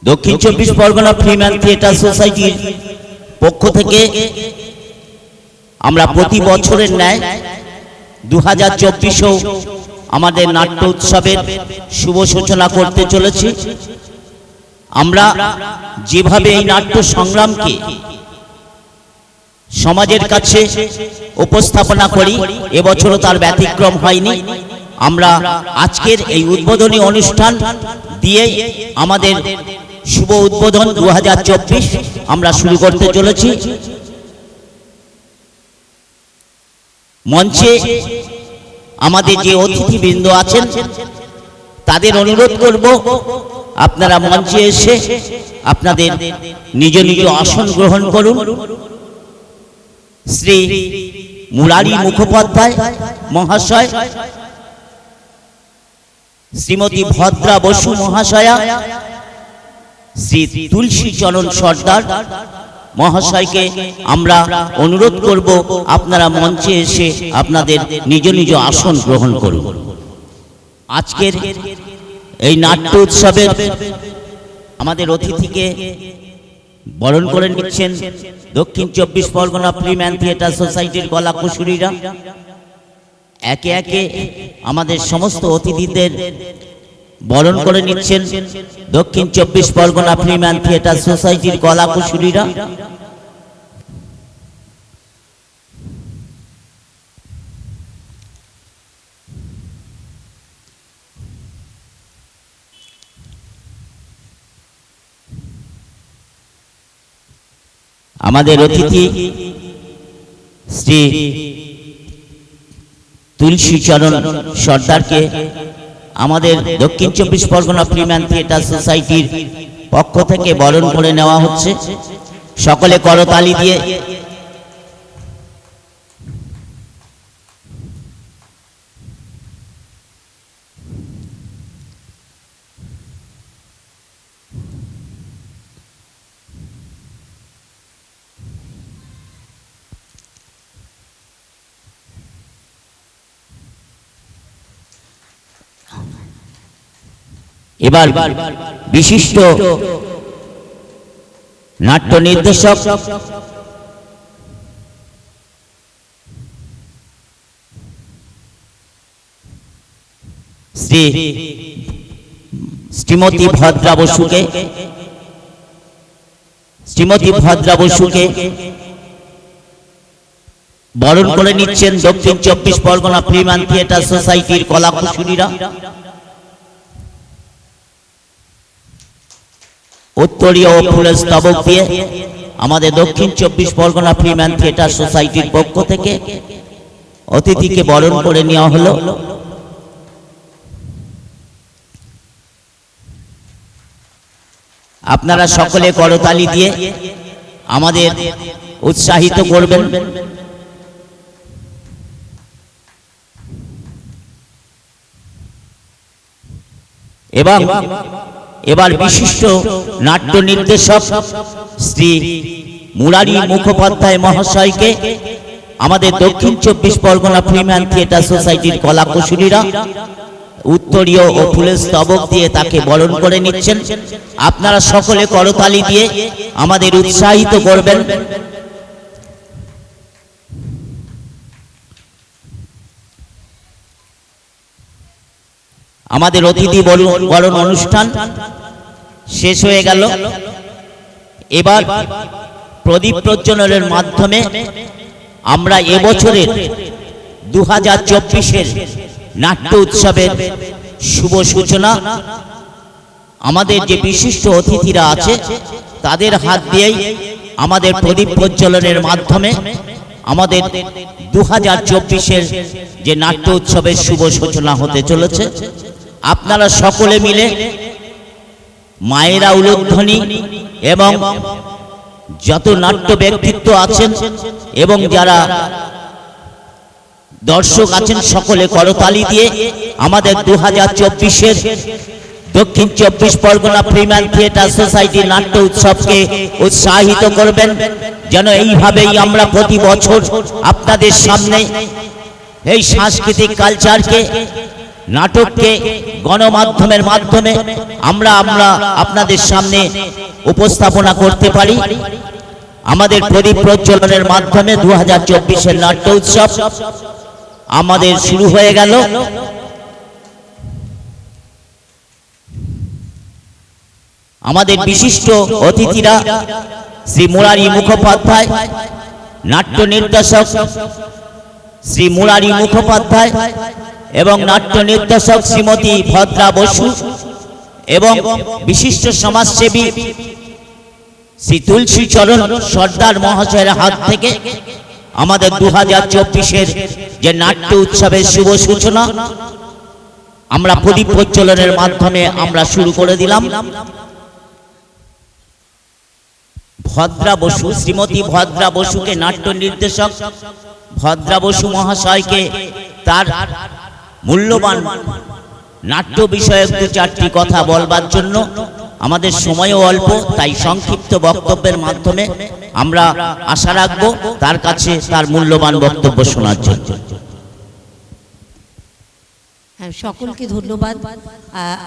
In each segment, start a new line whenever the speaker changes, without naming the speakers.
দক্ষিণ চব্বিশ Pargana Freeman theatre সোসাইটির পক্ষ থেকে আমরা প্রতি বছরের ন্যায় 2024-ও আমাদের নাট্য উৎসবের শুভ সূচনা করতে চলেছি। আমরা যেভাবে এই নাট্য সংগ্রামকে সমাজের কাছে উপস্থাপনা করি, এবছরও তার ব্যতিক্রম হয়নি। আমরা আজকের এই উদ্বোধনী অনুষ্ঠান দিয়ে আমাদের শুভ উদ্বোধন 2024 আমরা শুরু করতে চলেছি। মঞ্চে আমাদের যে অতিথিবৃন্দ আছেন তাদের অনুরোধ করব, আপনারা মঞ্চে এসে আপনাদের নিজ নিজ আসন গ্রহণ করুন। শ্রী মুরারি মুখোপাধ্যায় মহাশয়, শ্রীমতী ভদ্রা বসু মহাশয়া, শ্রী তুলসী চরণ সর্দার মহাশয়কে আমরা অনুরোধ করব, আপনারা মঞ্চে এসে আপনাদের নিজ নিজ আসন গ্রহণ করুন। আজকের এই নাট্য উৎসবের আমাদের অতিথিকে বরণ করে নিচ্ছেন দক্ষিণ চব্বিশ পরগনা ফ্রিম্যান থিয়েটার সোসাইটির গলা কুশুরীরা। একে একে আমাদের সমস্ত অতিথিদের বরণ করে নিচ্ছেন দক্ষিণ চব্বিশ পরগনা ফ্রিম্যান থিয়েটার সোসাইটির গলা কুশুরীরা। আমাদের অতিথি শ্রী তুলসী চরণ সর্দারকে আমাদের দক্ষিণ চব্বিশ পরগনা ফ্রিম্যান থিয়েটার সোসাইটির পক্ষ থেকে বরণ করে নেওয়া হচ্ছে। সকলে করতালি দিয়ে এবার বিশিষ্ট নাট্য নির্দেশক শ্রীমতী ভদ্রা বসুকে বরণ করে নিচ্ছেন দক্ষিণ চব্বিশ পরগনা ফ্রিম্যান থিয়েটার সোসাইটির কলা কুশুরীরা। উত্তরীয় ও ফুলের স্তবক দিয়ে আমাদের দক্ষিণ চব্বিশ পরগনা ফ্রিম্যান থিয়েটার সোসাইটির পক্ষ থেকে অতিথিকে বরণ করে নেওয়া হলো। আপনারা সকলে করতালি দিয়ে আমাদের উৎসাহিত করবেন। এবং এবার বিশিষ্ট নাট্য নির্দেশক শ্রী মুরারি মুখোপাধ্যায় মহাশয়কে আমাদের দক্ষিণ চব্বিশ পরগনা ফ্রিম্যান থিয়েটার সোসাইটির কলা কুশুরীরা উত্তরীয় ও ফুলের স্তবক দিয়ে তাকে বরণ করে নিচ্ছেন। আপনারা সকলে করতালি দিয়ে আমাদের উৎসাহিত করবেন। আমাদের অতিথি বরণ অনুষ্ঠান শেষ হয়ে গেল। এবার প্রদীপ প্রজ্বলনের মাধ্যমে আমরা এবছরের 2024-এর নাট্য উৎসবের শুভ সূচনা, আমাদের যে বিশিষ্ট অতিথিরা আছে তাদের হাত দিয়েই আমাদের প্রদীপ প্রজ্বলনের মাধ্যমে আমাদের 2024-এর যে নাট্য উৎসবের শুভ সূচনা হতে চলেছে। আপনারা সকলে মিলে মায়েরা উলুধ্বনি এবং যত নাট্য ব্যক্তিত্ব আছেন এবং যারা দর্শক আছেন সকলে করতালি দিয়ে আমাদের 2024-এর দক্ষিণ 24 পরগনা ফ্রিম্যান থিয়েটার সোসাইটি নাট্য উৎসবকে উৎসাহিত করবেন, যেন এইভাবেই আমরা প্রতি বছর আপনাদের সামনে এই সাংস্কৃতিক কালচারকে, নাটককে গণমাধ্যমের মাধ্যমে আমরা আপনাদের সামনে উপস্থাপনা করতে পারি। আমাদের প্রদীপ প্রজ্বলনের মাধ্যমে 2024-এর নাট্য উৎসব আমাদের শুরু হয়ে গেল। আমাদের বিশিষ্ট অতিথিরা শ্রী মুরারি মুখোপাধ্যায়, নাট্য নির্দেশক শ্রী মুরারি মুখোপাধ্যায় এবং নাট্য নির্দেশক শ্রীমতী ভদ্রা বসু এবং বিশিষ্ট সমাজসেবী শ্রী তুলসী চরণ সর্দার মহাশয়ের হাত থেকে আমাদের 2024-এর যে নাট্য উৎসবের শুভ সূচনা আমরা প্রদীপ প্রজ্বলনের মাধ্যমে আমরা শুরু করে দিলাম। ভদ্রা বসু, শ্রীমতী ভদ্রা বসুকে, নাট্য নির্দেশক ভদ্রা বসু মহাশয়কে তার মূল্যবান নাট্য বিষয়ক 2-4টি কথা বলবার জন্য, আমাদের সময়ও অল্প, তাই সংক্ষিপ্ত বক্তব্যের মাধ্যমে আমরা আশা রাখবো তার কাছে তার মূল্যবান বক্তব্য শোনার জন্য।
সকলকে ধন্যবাদ।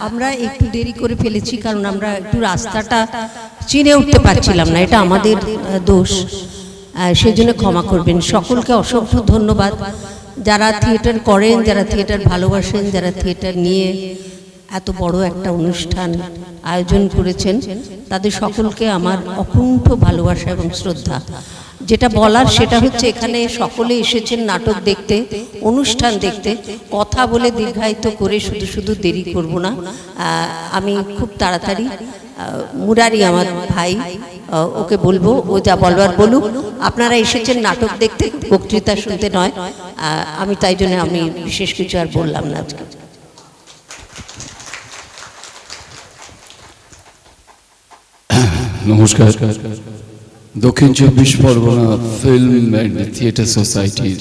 আমরা একটু দেরি করে ফেলেছি কারণ আমরা একটু রাস্তাটা চিনে উঠতে পারছিলাম না, এটা আমাদের দোষ, সেজন্য ক্ষমা করবেন। সকলকে অসংখ্য ধন্যবাদ যারা থিয়েটার করেন, যারা থিয়েটার ভালোবাসেন, যারা থিয়েটার নিয়ে এত বড় একটা অনুষ্ঠান আয়োজন করেছেন, তাদের সকলকে আমার অকুণ্ঠ ভালোবাসা এবং শ্রদ্ধা। যেটা বলার সেটা হচ্ছে এখানে সকলে এসেছেন নাটক দেখতে, অনুষ্ঠান দেখতে, কথা বলে দীর্ঘায়িত করে শুধু দেরি করব না। আমি খুব তাড়াতাড়ি মুরারি আমার ভাই, ওকে বলবো ও যা বলবার বলুক। আপনারা এসেছেন নাটক দেখতে, বক্তৃতা শুনতে নয়। আমি তাই জন্য আমি বিশেষ কিছু আর বললাম না আজকে।
নমস্কার। দক্ষিণ 24 পরগনা ফিল্ম অ্যান্ড থিয়েটার সোসাইটির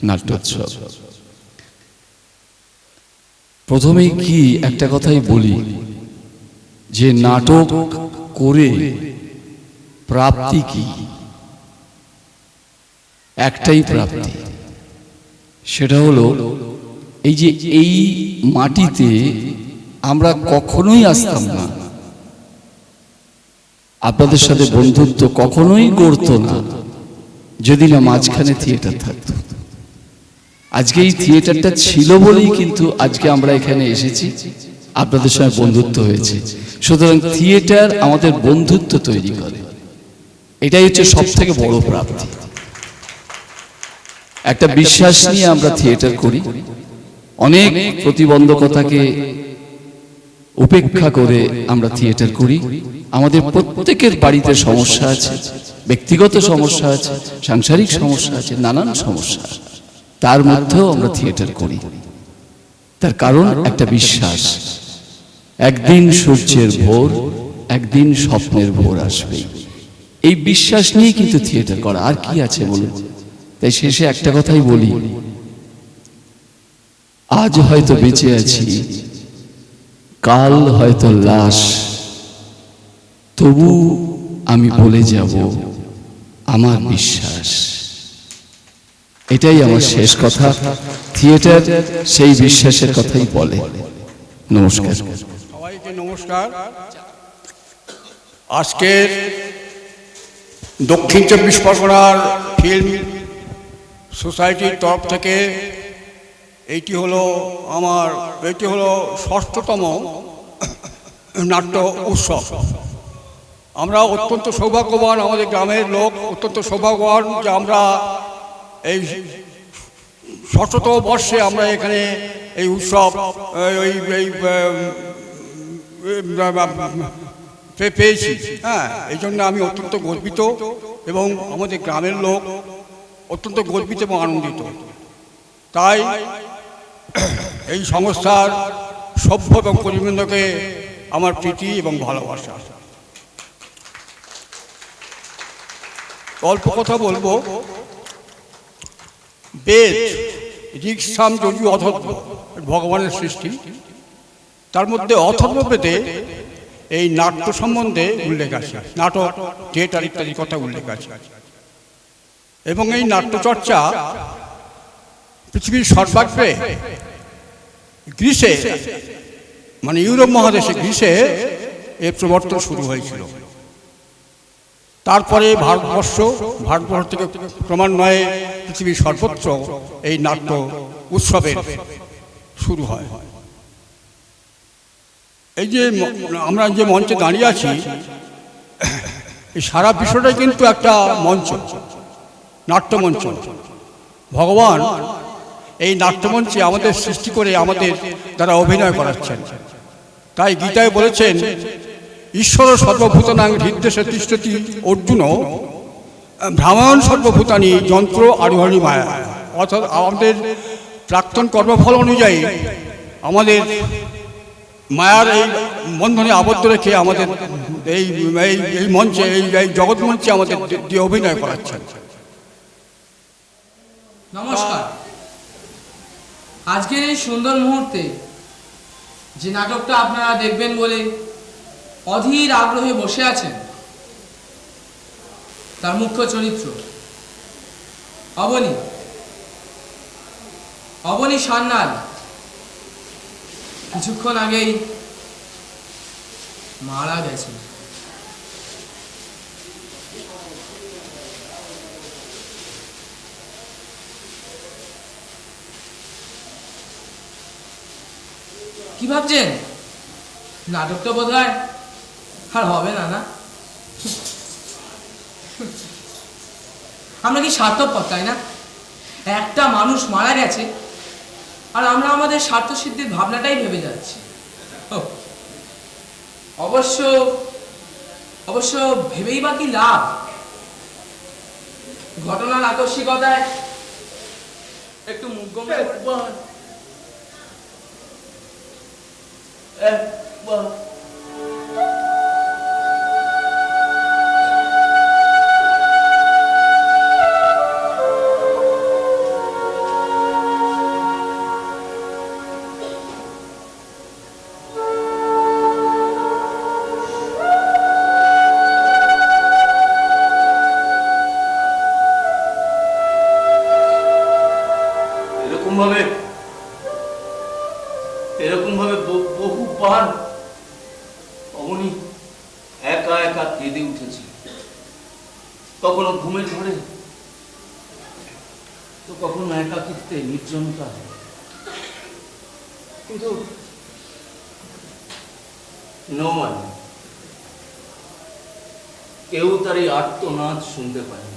নাট্যোৎসব। প্রথমেই কি একটা কথাই বলি যে নাটক করে প্রাপ্তি কি? একটাই প্রাপ্তি, সেটা হলো এই যে এই মাটিতে আমরা কখনোই আসতাম না, আপনাদের সাথে বন্ধুত্ব কখনোই গড়তো না যদি না মাঝখানে থিয়েটার থাকতো। আজকে এই থিয়েটারটা ছিল বলেই কিন্তু আজকে আমরা এখানে এসেছি, আপনাদের সঙ্গে বন্ধুত্ব হয়েছে। সুতরাং থিয়েটার আমাদের বন্ধুত্ব তৈরি করে, এটাই হচ্ছে সব থেকে বড় প্রাপ্তি। একটা বিশ্বাস নিয়ে আমরা থিয়েটার করি, অনেক প্রতিবন্ধকতাকে উপেক্ষা করে আমরা থিয়েটার করি। আমাদের প্রত্যেকের বাড়িতে সমস্যা আছে, ব্যক্তিগত সমস্যা আছে, সাংসারিক সমস্যা আছে, নানান সমস্যা, তার মধ্যেও আমরা থিয়েটার করি। তার কারণ একটা বিশ্বাস, একদিন সূর্যের ভোর, একদিন স্বপ্নের ভোর আসবে। এই বিশ্বাস নিয়ে কিন্তু থিয়েটার করা, আর কি আছে বলুন? তাই শেষে একটা কথাই বলি, আজ হয়তো বেঁচে আছি, কাল হয়তো লাশ, তবু আমি বলে যাব আমার বিশ্বাস। এটাই আমার শেষ কথা। থিয়েটার সেই বিশ্বাসের কথাই বলে। নমস্কার
সবাইকে, নমস্কার। আজকের দক্ষিণ 24 পরগনার ফিল্ম সোসাইটির তরফ থেকে এইটি হলো 6ষ্ঠতম নাট্য উৎসব। আমরা অত্যন্ত সৌভাগ্যবান, আমাদের গ্রামের লোক অত্যন্ত সৌভাগ্যবান যে আমরা এই 6ষ্ঠতম বর্ষে আমরা এখানে এই উৎসব পেয়েছি। হ্যাঁ, এই জন্য আমি অত্যন্ত গর্বিত এবং আমাদের গ্রামের লোক অত্যন্ত গর্বিত এবং আনন্দিত। তাই এই সংস্থার সভ্য এবং কর্মীবৃন্দকে আমার প্রীতি এবং ভালোবাসা। অল্প কথা বলবো। বেদ, ঋক্সাম, যজু, অথর্ব ভগবানের সৃষ্টি। তার মধ্যে অথর্ববেদে এই নাট্য সম্বন্ধে উল্লেখ আছে, নাটক, থিয়েটার ইত্যাদি কথা উল্লেখ আছে। এবং এই নাট্যচর্চা পৃথিবীর সর্বাগ্রে গ্রীসে, মানে ইউরোপ মহাদেশে গ্রীসে এর প্রবর্তন শুরু হয়েছিল। তারপরে ভারতবর্ষ থেকে ক্রমান্বয়ে পৃথিবীর সর্বত্র এই নাট্য উৎসবের শুরু হয়। এই যে আমরা যে মঞ্চে দাঁড়িয়ে আছি, এই সারা বিশ্বটাই কিন্তু একটা মঞ্চ, নাট্যমঞ্চ। ভগবান এই নাট্যমঞ্চে আমাদের সৃষ্টি করে আমাদের দ্বারা অভিনয় করাচ্ছেন। তাই গীতায় বলেছেন, ঈশ্বর সর্বভূতানাং হৃদ্দেশে তিষ্ঠতি অর্জুন ভ্রামণ সর্বভূতানি যন্ত্র আরোহণী মায়া। অর্থাৎ আমাদের প্রাক্তন কর্মফল অনুযায়ী আমাদের মায়ার এই বন্ধনে আবদ্ধ রেখে আমাদের এই এই মঞ্চে, এই জগৎ মঞ্চে আমাদের দিয়ে অভিনয় করাচ্ছেন।
নমস্কার। আজকের এই সুন্দর মুহূর্তে যে নাটকটা আপনারা দেখবেন বলে অধীর আগ্রহে বসে আছেন, তার মুখ্য চরিত্র অবনী সান্যাল কিছুক্ষণ আগেই মারা গেছেন। কি ভাবছেন? নাটকটা বোধহয় আর হবে না, না? আমরা কি স্বার্থপর, তাই না? একটা মানুষ মারা গেছে আর আমরা আমাদের স্বার্থ সিদ্ধির ভাবনাটাই ভেবে যাচ্ছি। অবশ্য ভেবেই বা কি লাভ? ঘটনার আকস্মিকতায় একটু মুগ্ধ
এরকম ভাবে বহুবার অমনি একা একা কেঁদে উঠেছে। কখনো ঘুমের ঘরে, তো কখনো একাকিত্বে, নির্জনতা। কিন্তু কেউ তার এই আর্তনাদ শুনতে পায়নি।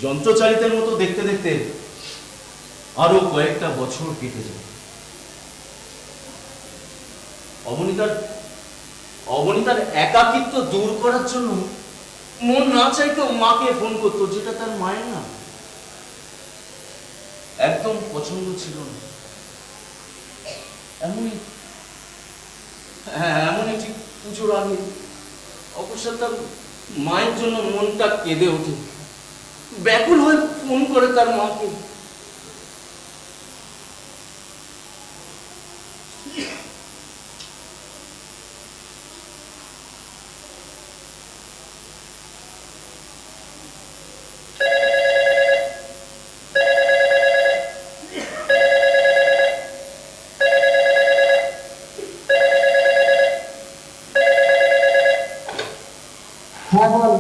যন্ত্রচালিতের মতো দেখতে দেখতে আরো কয়েকটা বছর কেটে যায়। অবনীতার একাকিত্ব দূর করার জন্য মন না চাইতেও মাকে ফোন করতো, যেটা তার মায়ের না একদম পছন্দ ছিল না। এমনই ঠিক পুজোর আগে অবশ্য তার মায়ের জন্য মনটা কেঁদে ওঠে। ব্যাকুল হয়ে ফোন করে তার মাকে।
হ্যাঁ বল,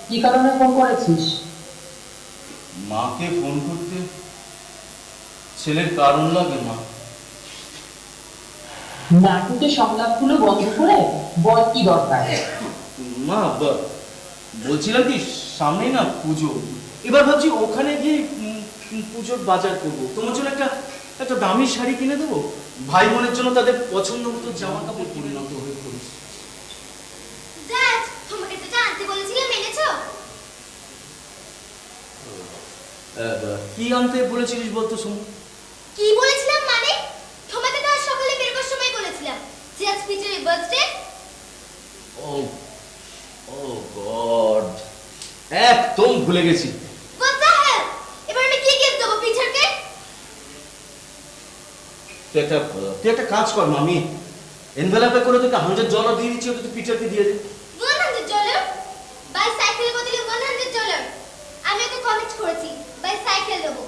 কি কারণে ফোন করেছিস?
মাকে ফোন করতে ছেলের কারণ লাগে মা।
নাটকের সংলাপগুলো বন্ধ করে বল কি দরকার?
মা বলছিলাম কি, সামনে না পুজো, এবার ভাবছি ওখানে গিয়ে পুজোর বাজার করবো। তোমার জন্য একটা একটা দামি শাড়ি কিনে দেবো, ভাই বোনের জন্য তাদের পছন্দ মতো জামা কাপড় পরিণত হয়ে পড়িস।
ড্যাড, তোমাকে যেটা আনতে বলেছিলাম এনেছো?
কি আনতে বলেছিলিস বলতো সোমু?
কি বলেছিলাম মানে? তোমাকে তো আজ সকালে বেরোবার সময় বলেছিলাম যে আজ পিটারের বার্থডে।
ও ও গড, একদম ভুলে গেছি।
What the hell? এবার আমি কি গিফট দেবো পিটারকে?
তুই একটা কাজ কর মামি, এনভেলপে করে তোকে $100 দিয়ে দিচ্ছি, ওটা তুই পিটারকে দিয়ে দে।
$100? বাইসাইকেলের বদলে $100? আমি ওকে কমিট করেছি বাইসাইকেল দেবো।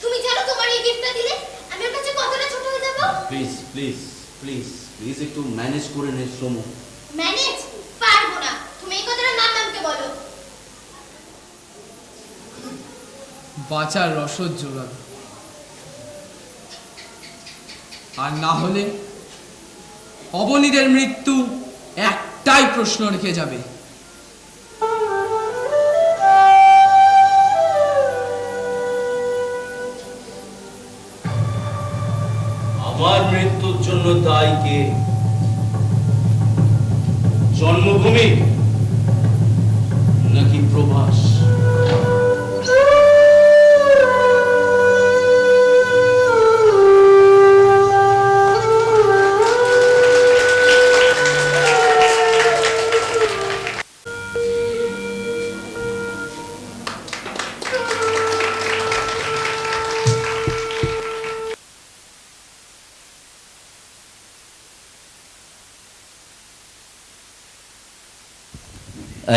তুমি জানো তোমার এই গিফটটা দিলে আমি ওর কাছে কতটা ছোট হয়ে যাব?
প্লিজ প্লিজ প্লিজ প্লিজ একটু ম্যানেজ করে নে সোমু।
ম্যানেজ পারবো না, তুমি এই কথাটা নামকে বলো।
বাঁচার রসদ জোগাবে, আর না হলে অবনীদের মৃত্যু একটাই প্রশ্ন রেখে যাবে,
আমার মৃত্যুর জন্য দায়ী কে? জন্মভূমি নাকি প্রবাস?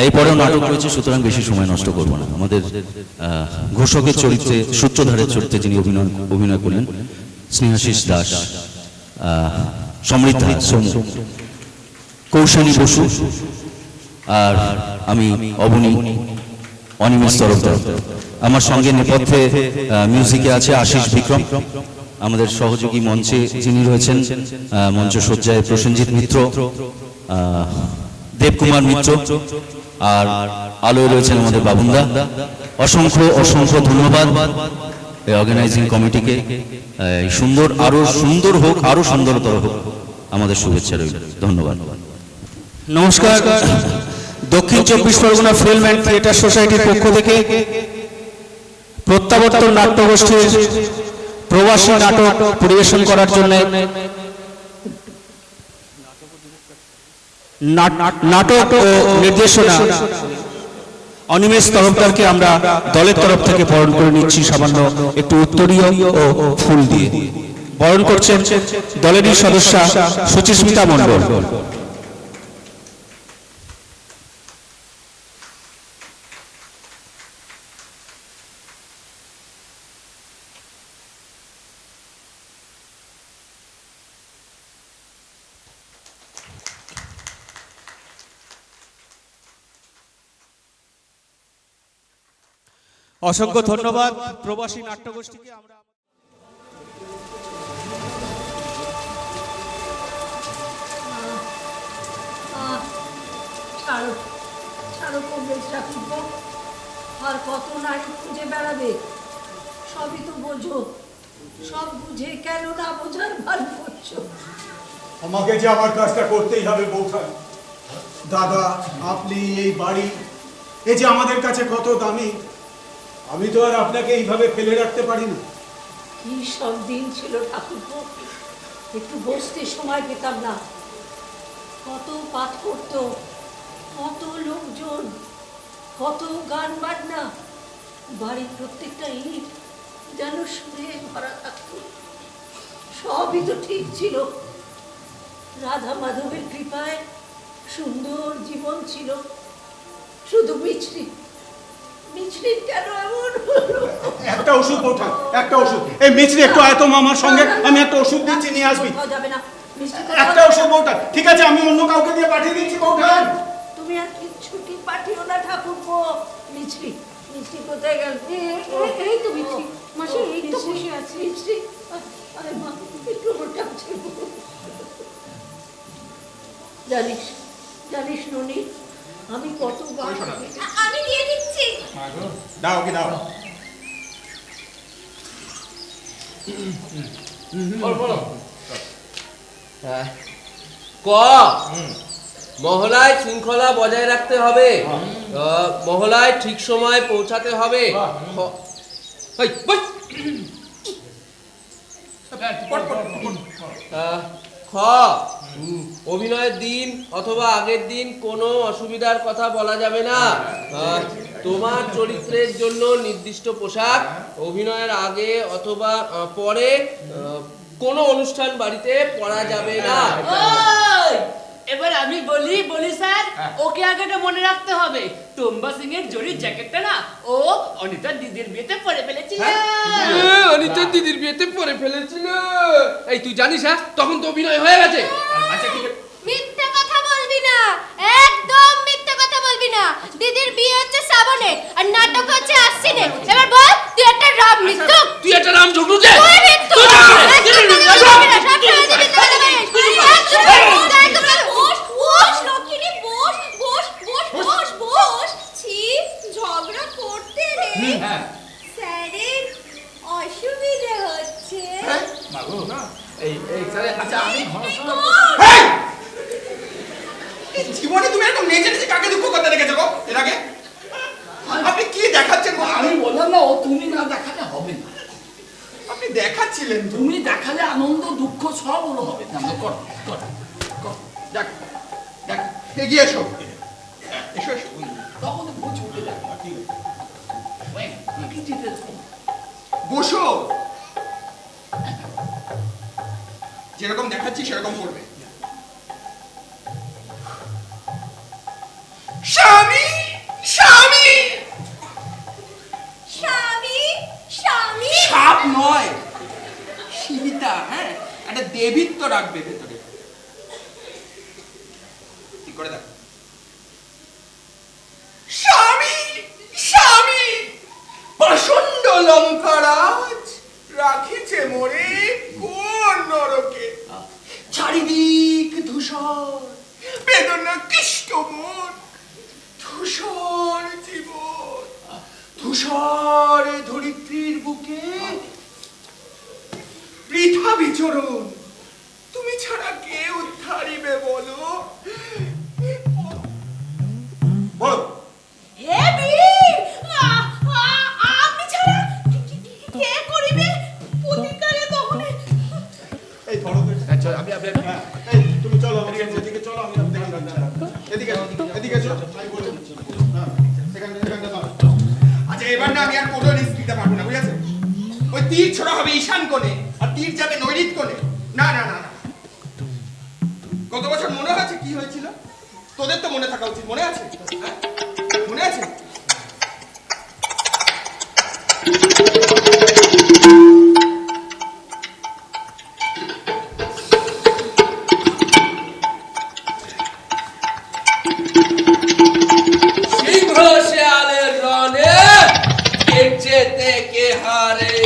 এরপরেও নাটক রয়েছে, সুতরাং বেশি সময় নষ্ট করব না। আমাদের ঘোষকের চরিত্রে, সূত্রধারের চরিত্রে যিনি অভিনয় করলেন স্নেহাশিস দাস, সমৃদ্ধা সোমু, কৌশানী বসু, আর আমি অবনী অনিমেষ তরফদার। আমার সঙ্গে নেপথ্যে মিউজিকে আছে আশিস বিক্রম, আমাদের সহযোগী মঞ্চে যিনি রয়েছেন মঞ্চ সজ্জায় প্রসেনজিৎ মিত্র, দেবকুমার মিত্র, আর আলোয় রয়েছেন আমাদের বাবুন্দা। অসংখ্য অসংখ্য ধন্যবাদ এই অর্গানাইজিং কমিটিকে। সুন্দর, আরো সুন্দর হোক, আরো সুন্দরতর হোক, আমাদের শুভেচ্ছা রইল। ধন্যবাদ।
নমস্কার। দক্ষিণ 24 পরগনা ফিল্ম অ্যান্ড থিয়েটার সোসাইটির পক্ষ থেকে প্রত্যাবর্তন নাট্যগোষ্ঠীর প্রবাসী নাটক পরিবেশন করার জন্য নাটক ও নির্দেশনা অনিমেষ তরফদারকে আমরা দলের তরফ থেকে বরণ করে নিচ্ছি সামান্য একটু উত্তরীয় ও ফুল দিয়ে। বরণ করছেন দলেরই সদস্যা সুচিস্মিতা মণ্ডল। অসংখ্য ধন্যবাদ প্রবাসী নাট্যগোষ্ঠীকে। আমরা
ছাড়ো ছাড়ো কমবেশটা খুঁজব, আর কত নারী খুঁজে বেড়াবে? সবই তো বোঝো, সব বুঝে কেন না বোঝার ভান করছো?
আমাকে যে আমার কাজটা করতেই হবে বৌঠান। দাদা, আপনি, এই বাড়ি, এই যে আমাদের কাছে কত দামি, আমি তো আর আপনাকে এইভাবে ফেলে রাখতে পারি না।
কি সব দিন ছিল ঠাকুরপো, একটু বসতে সময় পেতাম না। কত পাঠ করতো, কত লোকজন, কত গান বাজনা, বাড়ির প্রত্যেকটা ইট যেন সুরে ভরা থাকতো। সবই তো ঠিক ছিল, রাধা মাধবের কৃপায় সুন্দর জীবন ছিল। শুধু মিছরি, মিছরির কেন এমন হলো?
একটা ওষুধ বৌঠান, একটা ওষুধ। এই মিছরি একটু আয়তো মামার সঙ্গে, আমি একটা ওষুধ দিচ্ছি, নিয়ে আসবি।
যাবে না, মিষ্টি
একটা ওষুধ বৌঠান। ঠিক আছে, আমি অন্য কাউকে দিয়ে পাঠিয়ে দিচ্ছি বৌঠান।
তুমি আর কিচ্ছুটি পাঠিও না ঠাকুরপো। মিছরি, মিছরি কোথায় গেল? এই তো মিছরি, মাসি এই তো বসে আছে। মিছরি, আরে মা একটু ওটা ছিল। জানিস জানিস ননি, আমি কতবার
আমি দিয়ে দিচ্ছি।
দাও, ওকে দাও।
ক মহলায় শৃঙ্খলা বজায় রাখতে হবে, মহলায় ঠিক সময় পৌঁছাতে হবে। খ অভিনয়ের দিন অথবা আগের দিন কোনো অসুবিধার কথা বলা যাবে না। তোমার চরিত্রের জন্য নির্দিষ্ট পোশাক অভিনয়ের আগে অথবা পরে কোনো অনুষ্ঠান বাড়িতে পরা যাবে না।
এবার আমি বলি স্যার, ওকে আগেটা মনে রাখতে হবে। টুম্বা সিং এর জরির জ্যাকেটটা না ও অনিতা দিদির বিয়েতে পরে ফেলেছিল।
অনিতা দিদির বিয়েতে পরে ফেলেছিল। এই তুই জানিস? হ্যাঁ, তখন তো অভিনয় হয়ে গেছে।
আচ্ছা ঠিক আছে,
মিথ্যে কথা বলবি না, একদম মিথ্যে কথা বলবি না। দিদির বিয়ে হচ্ছে শ্রাবণে আর নাটক হচ্ছে আশ্বিনে। এবার বল, তুই একটা রাম মিথ্যুক।
তুই একটা রাম ঝগড়ুছে।
তুই মিথ্যুক। বস লক্ষ্মী, বস বস বস বস বস। ছি, ঝগড়া করতে নেই। স্যারের অসুবিধা হচ্ছে।
আচ্ছা আমি জীবনে তুমি এরকম নেচে নেচে কাকে দুঃখ করতে দেখেছো গো এর আগে? আপনি কি দেখাচ্ছেন?
আমি বললাম না, ও তুমি না দেখালে হবে না।
আপনি দেখাচ্ছিলেন,
তুমি দেখালে আনন্দ দুঃখ সব ওর হবে। কর কর কর,
দেখ দেখ, এগিয়ে এসো এসো এসো।
তখন বুঝ উঠে যাবে।
বসো, যেরকম দেখাচ্ছি সেরকম করবে। স্বামী স্বামী
স্বামী স্বামী
সাপ নয়, সীমিতা। হ্যাঁ, একটা দেবীত্ব রাখবে ভেতরে। ঠিক করে দেখ। স্বামী স্বামী প্রচন্ড লঙ্কারাজ রাখিছে মোরে কোন নরকে। চারিদিক ধূসর বেদনা কৃষ্ট মন, ধূসর জীবন, ধূসর ধরিত্রীর বুকে বৃথা বিচরণ। তুমি ছাড়া কে উদ্ধারিবে বলো? বলো।
হে বীর, আপনি ছাড়া কে করিবে প্রতিকারে দহনে?
এই ধরো তো এটা।
আচ্ছা আমি
হ্যাঁ, এই তুমি চলো আমার এদিকে চলো, আমি এদিকে এদিকে এসো। আমি বলে দিচ্ছি। হ্যাঁ, সেখানটা দাও।
আচ্ছা এবার না আমি আর কোনো রিস্ক নিতে পারবো না, বুঝেছো? ওই তীর ছোড়া হবে ঈশান কোণে আর তীর যাবে নৈরিত কোণে। না না না না, গত বছর মনে আছে কি হয়েছিল? তোদের তো মনে থাকা উচিত, মনে আছে? হ্যাঁ? মনে আছে?
সিংহ শেয়ালের রণে কে জেতে কে হারে,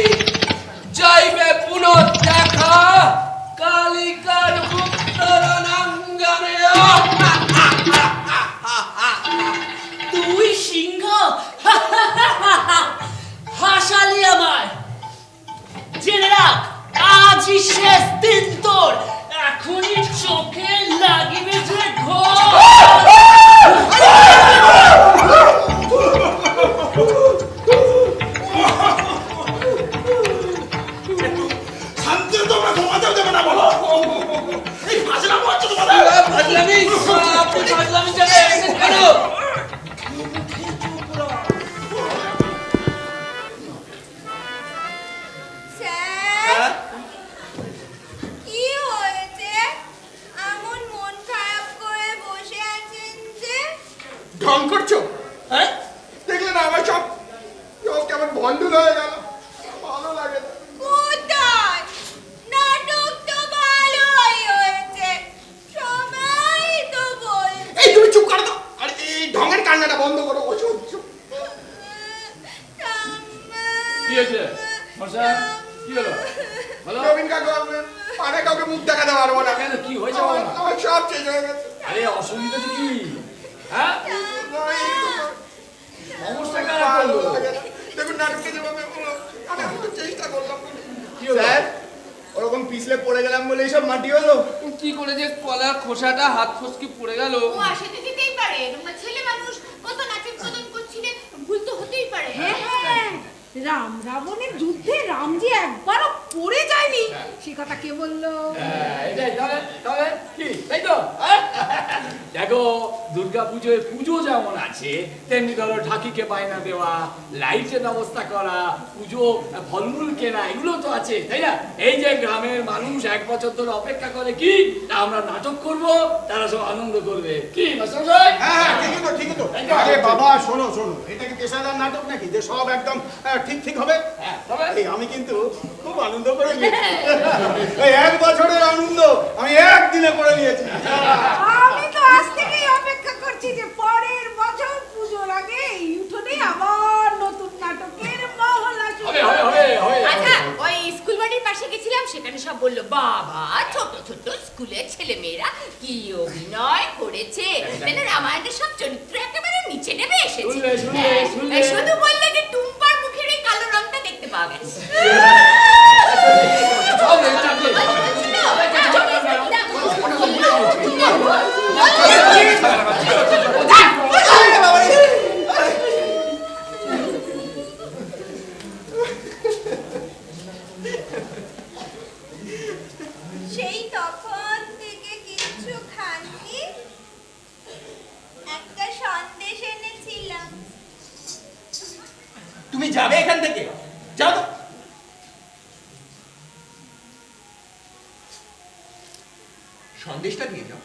যাইবে পুনঃ দেখা কালিকার গুপ্ত রণাঙ্গনে।
তুই সিংহ হাসালি আমায়। জেনে রাখ, আজই শেষ দিন তোর। এখনই চোখে লাগিবে যে ঘোর।
শান্তি তোমরা ঘুমাতেও দেবে না বলো? এই ফাজলামো হচ্ছে তোমাদের?
ফাজলামি? আপনি ফাজলামি জায়গায় এসেছেন কেন?
স্যার, কি হয়েছে? এমন মন খারাপ করে বসে আছেন যে?
ঢং করছো? হ্যাঁ, দেখলে না আমার সব কেমন ভণ্ডুল হয়ে গেল। ভালো লাগে না।
কোথায়? নাটক তো ভালোই হয়েছে, সবাই তো বলছে।
এই তুমি চুপ করো তো। আরে এই ঢঙের কান্নাটা বন্ধ করো। অসহ্য।
কি হয়েছে মশা? কি হলো?
নবীন কাকু, আমি মানে কাউকে মুখ দেখাতে পারবো না।
কেন, কি হয়েছে?
আমার সব শেষ হয়ে গেছে।
আরে অসুবিধা কি? হ্যাঁ, সমস্যা
ভালো লাগে না। দেখুন নাটকটা যেভাবে হলো, আমি তো চেষ্টা করলাম।
স্যার ওরকম পিছলে পড়ে গেলাম বলে এইসব মাটি হলো।
কি করে যে কলার খোসাটা হাত ফসকে পড়ে গেল।
ও আসে তো যেতেই পারে, তোমরা ছেলে মানুষ কত নাচন কদন করছিলে, ভুল তো হতেই পারে।
রাম রাবণের যুদ্ধে রাম যে একবারও পড়ে যায়নি সে কথা কে বললো?
এটাই তবে কি তাই তো? দেখো দুর্গা পুজোয় পুজো যেমন আছে তেমনি ধরো ঢাকিকে বায়না দেওয়া, লাইটের ব্যবস্থা করা, পুজো ফলমূল কেনা, এগুলো তো আছে তাই না? এই যে গ্রামের মানুষ 1 বছর ধরে অপেক্ষা করে কি আমরা নাটক করব, তারা সব আনন্দ করবে। কি মাস্টারমশাই?
হ্যাঁ ঠিকই তো ঠিকই তো। আরে বাবা শোনো শোনো, এটা কি পেশাদার নাটক নাকি যে সব একদম ঠিক ঠিক হবে? এই আমি কিন্তু খুব আনন্দ করে নিয়েছি। এই 1 বছরের আনন্দ আমি একদিনে করে নিয়েছি।
আমি তো আজ থেকেই অপেক্ষা করছি যে পরের বছর পুজোর আগে এই উঠোনে আবার নতুন নাটকের মহলা শুরু হবে।
আচ্ছা ওই স্কুল বাড়ির পাশে গেছিলাম, সেখানে সব বললো বাবা ছোট ছোট স্কুলের ছেলে মেয়েরা কি অভিনয় করেছে, যেন রামায়ণের সব চরিত্র একেবারে নিচে নেমে এসেছে। শুধু বললে যে টুম্পার মুখের এই কালো রংটা দেখতে পাওয়া গেছে।
সেই তখন থেকে কিছু খাননি, একটা সন্দেশ এনেছিলাম।
তুমি যাবে এখান থেকে, যাও তো।
সন্দেশটা দিয়ে যাও।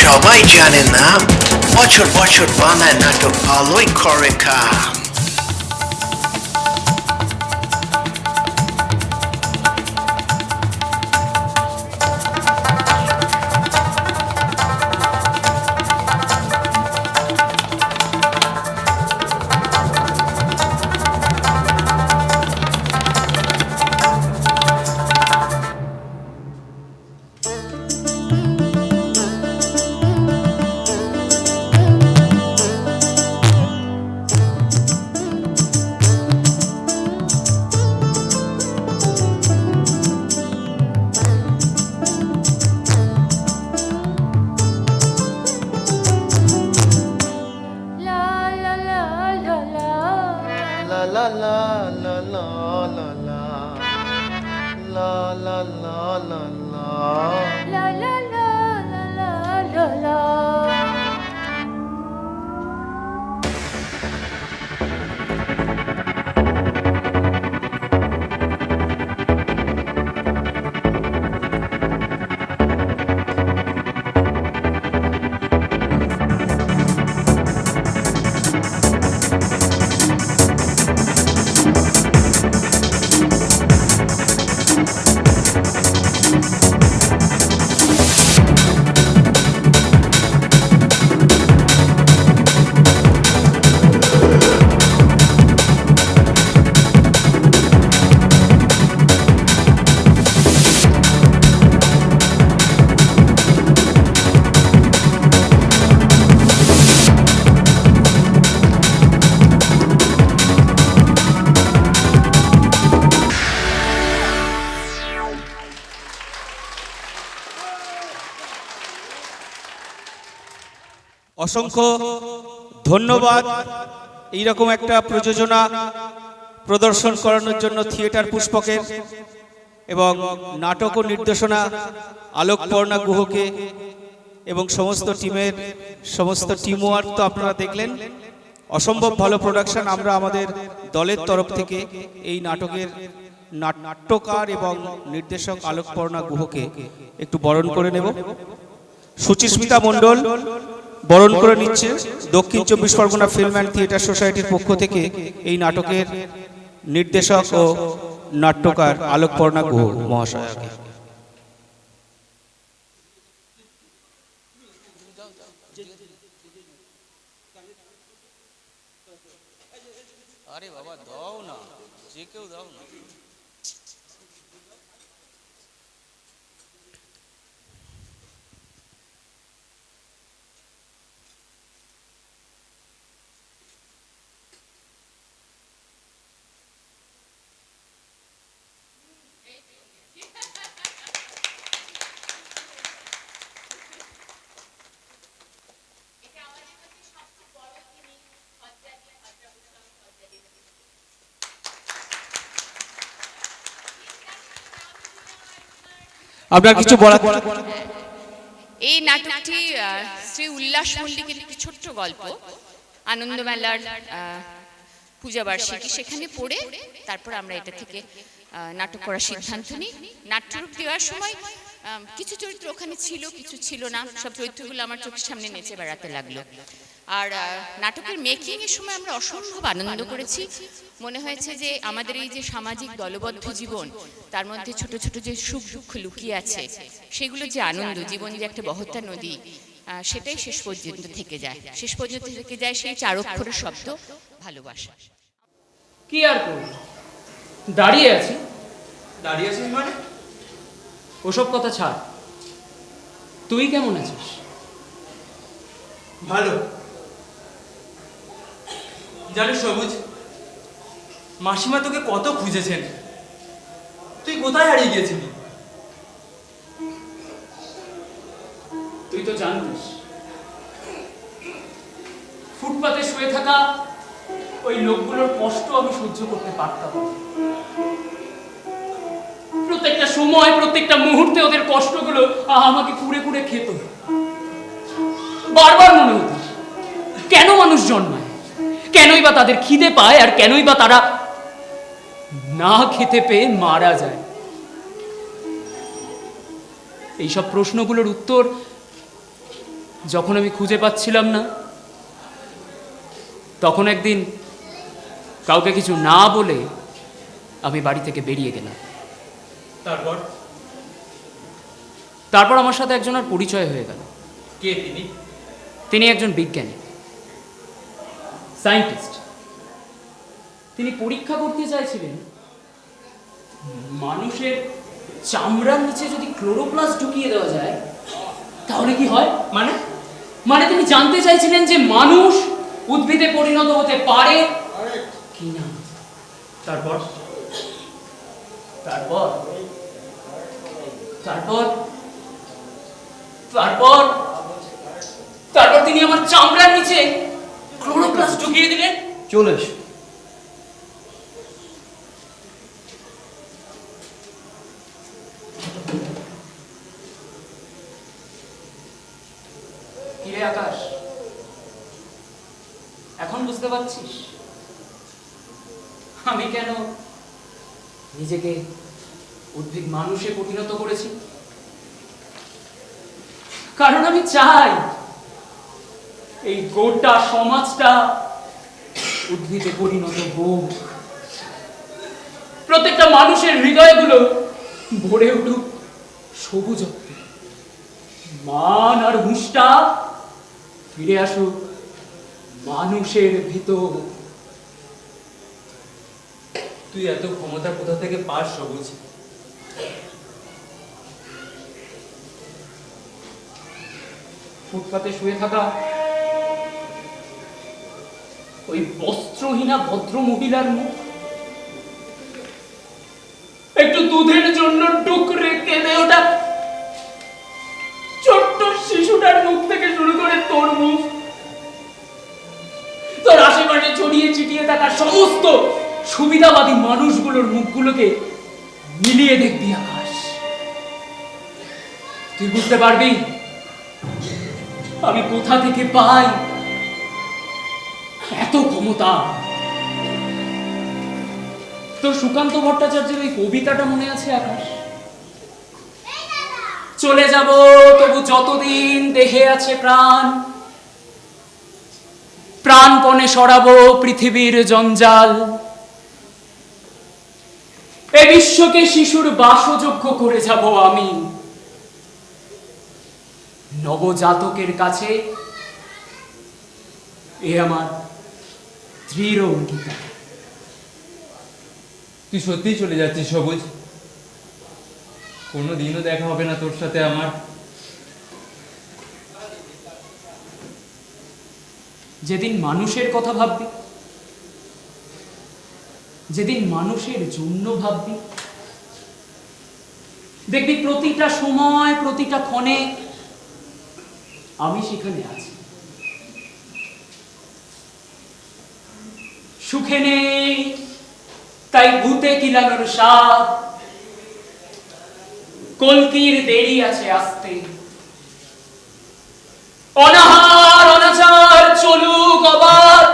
সবাই জানে না, বছর বছর বানায় নাটক, ভালোই করে কাম।
অসংখ্য ধন্যবাদ এইরকম একটা প্রযোজনা প্রদর্শন করানোর জন্য থিয়েটার পুষ্পকের এবং নাটক ও নির্দেশনা আলোকপর্ণা গুহকে এবং সমস্ত টিমের সমস্ত টিমওয়ার্ক তো আপনারা দেখলেন। অসম্ভব ভালো প্রোডাকশন। আমরা আমাদের দলের তরফ থেকে এই নাটকের নাট্যকার এবং নির্দেশক আলোকপর্ণা গুহকে একটু বরণ করে নেব। সুচিস্মিতা মণ্ডল বরণ করে নিচ্ছে দক্ষিণ 24 পরগনা ফিল্ম অ্যান্ড থিয়েটার সোসাইটির পক্ষ থেকে এই নাটকের নির্দেশক ও নাট্যকার আলোকপর্ণা গুহ মহাশয়াকে।
আরে বাবা দাও না, যে কেউ দাও না।
আপনার কিছু বলার?
এই নাটকটি শ্রী উল্লাস মল্লিকের একটি ছোট্ট গল্প। আনন্দমেলার পূজাবার্ষিকী সেখানে পড়ে তারপর আমরা এটা থেকে নাটক করার সিদ্ধান্ত নিই। নাট্যরূপ দেওয়ার সময় কিছু চরিত্র ওখানে ছিল, কিছু ছিল না। সব চরিত্রগুলো আমার চোখের সামনে নেচে বেড়াতে লাগলো। আর নাটকের মেকিং এর সময় আমরা অসম্ভব আনন্দ করেছি। মনে হয়েছে যে আমাদের এই যে সামাজিক দলবদ্ধ জীবন, তার মধ্যে ছোট ছোট যে সুখ দুঃখ লুকিয়ে আছে, সেগুলো যে আনন্দ, জীবন যে একটা বহতা নদী, সেটাই শেষ পর্যন্ত থেকে যায়। শেষ পর্যন্ত থেকে যায় সেই 4 অক্ষরের শব্দ, ভালোবাসা।
কি আর করব, দাঁড়িয়ে আছি। দাঁড়িয়ে আছিস মানে? ওসব কথা ছাড়, তুই কেমন আছিস?
ভালো। জানিস সবুজ, মাসিমা তোকে কত খুঁজেছেন, তুই কোথায় হারিয়ে গিয়েছিলি?
তুই তো জানিস ফুটপাতে শুয়ে থাকা ওই লোকগুলোর কষ্ট আমি সহ্য করতে পারতাম। প্রত্যেকটা সময়, প্রত্যেকটা মুহূর্তে ওদের কষ্টগুলো আমাকে কুড়ে কুড়ে খেত। বারবার মনে হতো কেন মানুষ জন্মায়, কেনই বা তাদের খিদে পায়, আর কেনই বা তারা না খেতে পেয়ে মারা যায়। এইসব প্রশ্নগুলোর উত্তর যখন আমি খুঁজে পাচ্ছিলাম না, তখন একদিন কাউকে কিছু না বলে আমি বাড়ি থেকে বেরিয়ে গেলাম। তারপর আমার সাথে একজনের পরিচয় হয়ে গেল।
কে তিনি?
তিনি একজন বিজ্ঞানী, সায়েন্টিস্ট। তিনি পরীক্ষা করতে চাইছিলেন মানুষের চামড়ার নিচে যদি ক্লোরোপ্লাস্ট ঢুকিয়ে দেওয়া যায় তাহলে কি হয়। মানে তিনি জানতে চাইছিলেন যে মানুষ উদ্ভিদে পরিণত হতে পারে কি না। তারপর তারপর তারপর তারপর তারপর তিনি আমার চামড়ার নিচে ক্লোরোপ্লাস্ট ঢুকিয়ে দিলেন।
চলে এসো।
কিরে আকাশ, এখন বুঝতে পারছিস আমি কেন নিজেকে উদ্ভিদ মানুষে পরিণত করেছি? কারণ আমি চাই এই গোটা সমাজটা উদ্ভিদে পরিণত হোক। প্রত্যেকটা মানুষের হৃদয়গুলো ভরে উঠুক সবুজত্বে, মান আর হুঁশটা ফিরে আসুক মানুষের ভিতর।
তুই এত ক্ষমতা কোথা থেকে পাস সবুজ?
ফুটপাতে শুয়ে থাকা ওই বস্ত্রহীনা ভদ্র মহিলার মুখ, একটু দুধের জন্য ডুকরে কেঁদে ওঠা ছোট্ট শিশুটার মুখ থেকে শুরু করে তোর মুখ, তোর আশেপাশে ছড়িয়ে ছিটিয়ে থাকা সমস্ত সুবিধাবাদী মানুষগুলোর মুখগুলোকে মিলিয়ে দেখবি আকাশ। তুই বুঝতে পারবি আমি কোথা থেকে পাই এত ক্ষমতা। তোর সুকান্ত ভট্টাচার্যের ওই কবিতাটা মনে আছে আকাশ? চলে যাব তবু যতদিন দেহে আছে প্রাণ, প্রাণপণে সরাবো পৃথিবীর জঞ্জাল, এ বিশ্বকে শিশুর বাসযোগ্য করে যাব আমি। নবজাতকের কাছে এ আমার দৃঢ় অঙ্গীকার।
তুই সত্যিই চলে যাচ্ছিস সবুজ? কোনোদিনও দেখা হবে না তোর সাথে আমার?
যেদিন মানুষের কথা ভাববি, যেদিন মানুষের জন্য ভাববি, দেখবি প্রতিটা সময় প্রতিটা ক্ষণে আমি সেখানে আছি। সুখে নেই তাই ভূতে কিলানোর স্বাদ, কলকির দেরি আছে আসতে, অনাহার অনাচার চলুক অবাধ,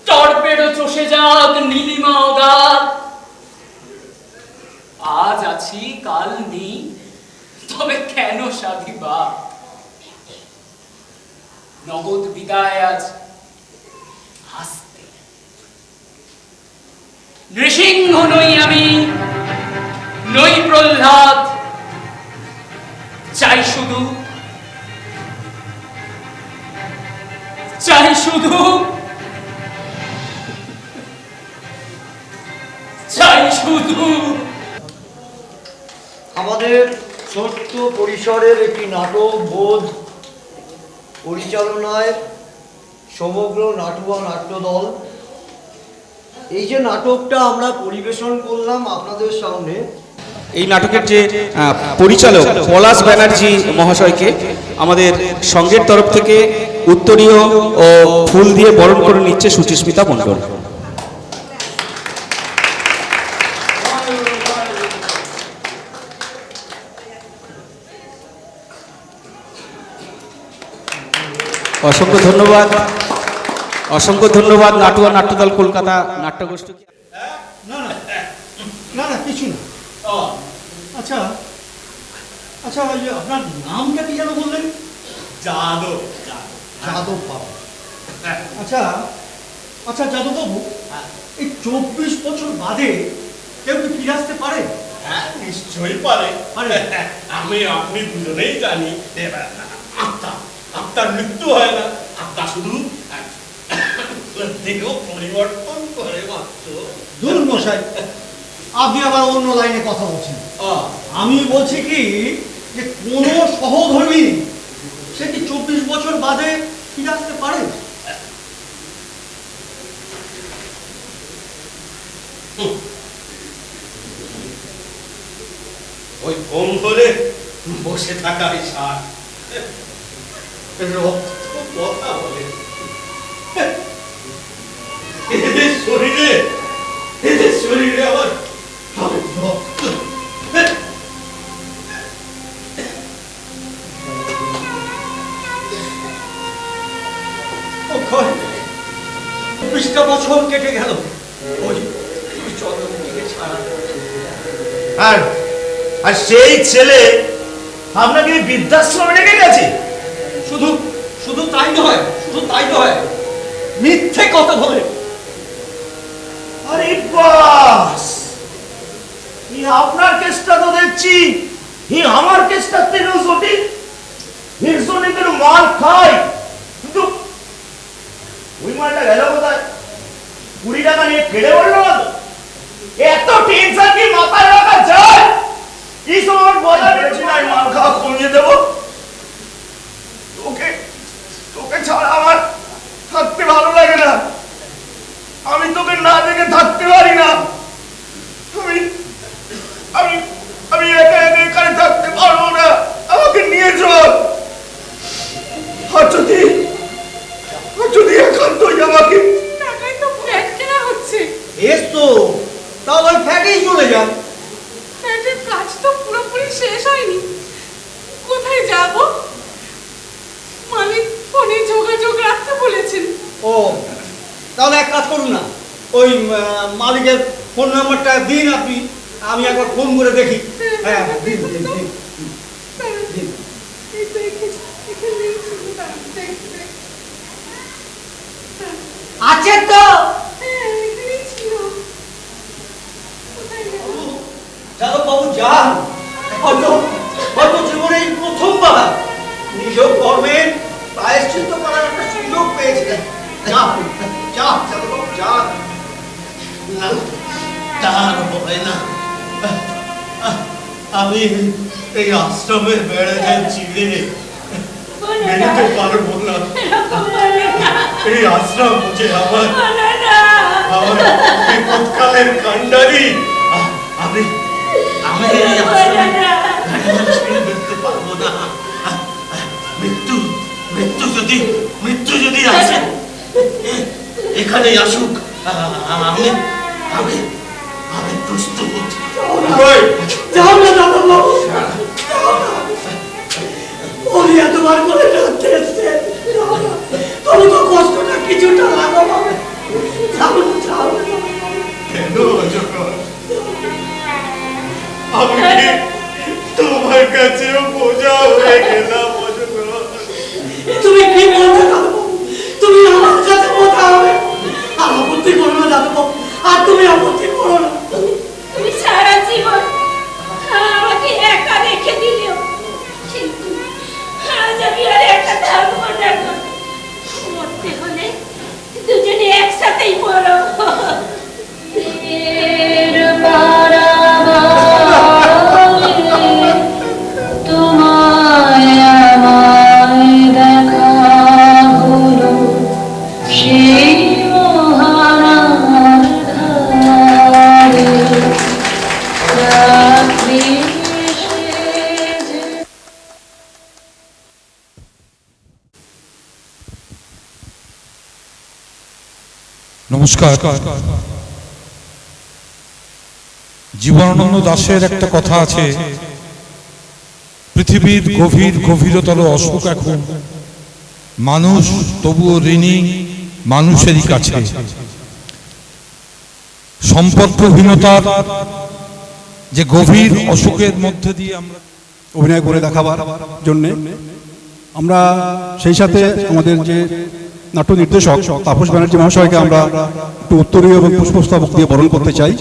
টর্পেডো চষে যাক নীলিমা অগাধ। আজ আছি কাল নেই, তবে কেন সাধিবা? নগদ বিদায় আজ হাসতে। নৃসিংহ নই আমি, নই প্রহ্লাদ, চাই শুধু চাই শুধু
আমাদের ছোট্ট পরিসরের একটি নাটক বোধ পরিচালনায় সমগ্র নাটুয়া নাট্যদল, এই যে নাটকটা আমরা পরিবেশন করলাম আপনাদের সামনে,
এই নাটকের যে পরিচালক পলাশ ব্যানার্জি মহাশয়কে আমাদের সংঘের তরফ থেকে উত্তরীয় ও ফুল দিয়ে বরণ করে নিচ্ছে সুচিস্মিতা মণ্ডল। অসংখ্য ধন্যবাদ, অসংখ্য ধন্যবাদ নাটুয়া নাট্যদল কলকাতা নাট্যগোষ্ঠী।
না না না না কিছু না। আচ্ছা আচ্ছা, আপনার নামটা কি যেন বললেন? যাদব। যাদব বাবু। আচ্ছা আচ্ছা যাদব বাবু, এই 24 বছর বাদে কেউ কি ফিরে আসতে পারে?
হ্যাঁ নিশ্চয়ই পারে। আমি আপনি দুজনেই জানি আত্মার মৃত্যু হয় না, আত্মা শুধু দেহ পরিবর্তন করে মাত্র।
দূর মশাই, আপনি আবার অন্য লাইনে কথা বলছেন। আমি বলছি কি যে কোন সহধর্মী সে কি 24 বছর বাদে ফিরে আসতে পারে?
ওই ঘুম ধরে বসে থাকাই সার। রক্ত কথা বলে, এদের শরীরে আবার রক্ত।
বছর কেটে গেল ওই চন্দ্রমুখীকে ছাড়া।
আর সেই ছেলে আপনাকে বৃদ্ধাশ্রমে রেখে গেছে।
শুধু শুধু তাই নয়, শুধু তাই নয়, মিথ্যে কথা বলে।
আরে বাস, আপনার কেসটা তো দেখছি আমার কেসটা থেকেও জটিল। হিরসনিকের মাল খায়, কিন্তু ওই মালটা গেল কোথায়? 20 টাকা নিয়ে কেড়ে বললো না তো? এত টেনশন কি মাথায় রাখা যায়? এই সময় বলা পেরেছি না মাল খাওয়া কমিয়ে দেবো। তোকে ছাড়া আমার থাকতে ভালো লাগে না। আমি তোকে না দেখে থাকতে পারি না। আমি আমি একা একা এখানে থাকতে পারবো না। আমাকে নিয়ে চল। আর যদি একান্তই আমাকে
টাকায় তো ফ্ল্যাট কেনা হচ্ছে।
এস তো, তাহলে ওই ফ্ল্যাটেই চলে যান।
ফ্ল্যাটের কাজ তো পুরোপুরি শেষ হয়নি। কোথায় যাব? মালিক ফোনে যোগাযোগ রাখতে বলেছেন।
ও তাহলে এক কাজ করুন না, ওই মালিকের ফোন নাম্বারটা দিন আপনি, আমি একবার ফোন করে দেখি। হ্যাঁ দিন দিন দিন দিন।
আছে তো
যাদব বাবু যান, হয়তো জীবনে এই প্রথমবার নিজ কর্মের প্রায়শ্চিত্ত করার একটা সুযোগ পেয়েছিলেন। যান যান যাদব বাবু যান।
না তার হবে না, আমি এই আশ্রমের বেড়াতে চিড়ে বেরোতে পারবো না। এই আশ্রম বুঝে আমার বিপদকালের কাণ্ডারি। আমি আমি এই আশ্রমে বেরোতে পারবো না। মৃত্যু মৃত্যু যদি আসে এখানেই আসুক, আমি আমি আমি প্রস্তুত।
যাও না দাদা বাবু, ওই এতবার করে ডাকতে এসছে, তবু তো কষ্টটা কিছুটা লাঘব হবে। যাও না যাও না।
কেন অজগর, আমি কি তোমার কাছেও বোঝা হয়ে গেলাম অজগর?
তুমি কি বলছো দাদা বাবু? তুমি আমার কাছে বোঝা হবে? আর আপত্তি করো না দাদা বাবু, আর তুমি আপত্তি করো না।
তুমি সারা জীবন আমাকে একা রেখে দিলেও, কিন্তু আজ আমি আর একা থাকবো না। মরতে হলে দুজনে একসাথেই মরো।
তোমায় আমায় দেখা হলো সেই মহানার ধারে, রাত্রি সেজে।
নমস্কার। জীবনানন্দ দাশের একটা কথা আছে, পৃথিবীর গভীর গভীরতর অসুখ এখন মানুষ তবুও ঋণী মানুষেরই কাছে। সম্পর্কহীনতার যে গভীর অসুখের মধ্যে দিয়ে আমরা
অভিনয় করে দেখাবার জন্যে আমরা সেই সাথে আমাদের যে নাট্য নির্দেশক তাপস ব্যানার্জি মহাশয়কে আমরা একটু উত্তরীয় এবং পুষ্পস্তবক দিয়ে বরণ করতে চাই।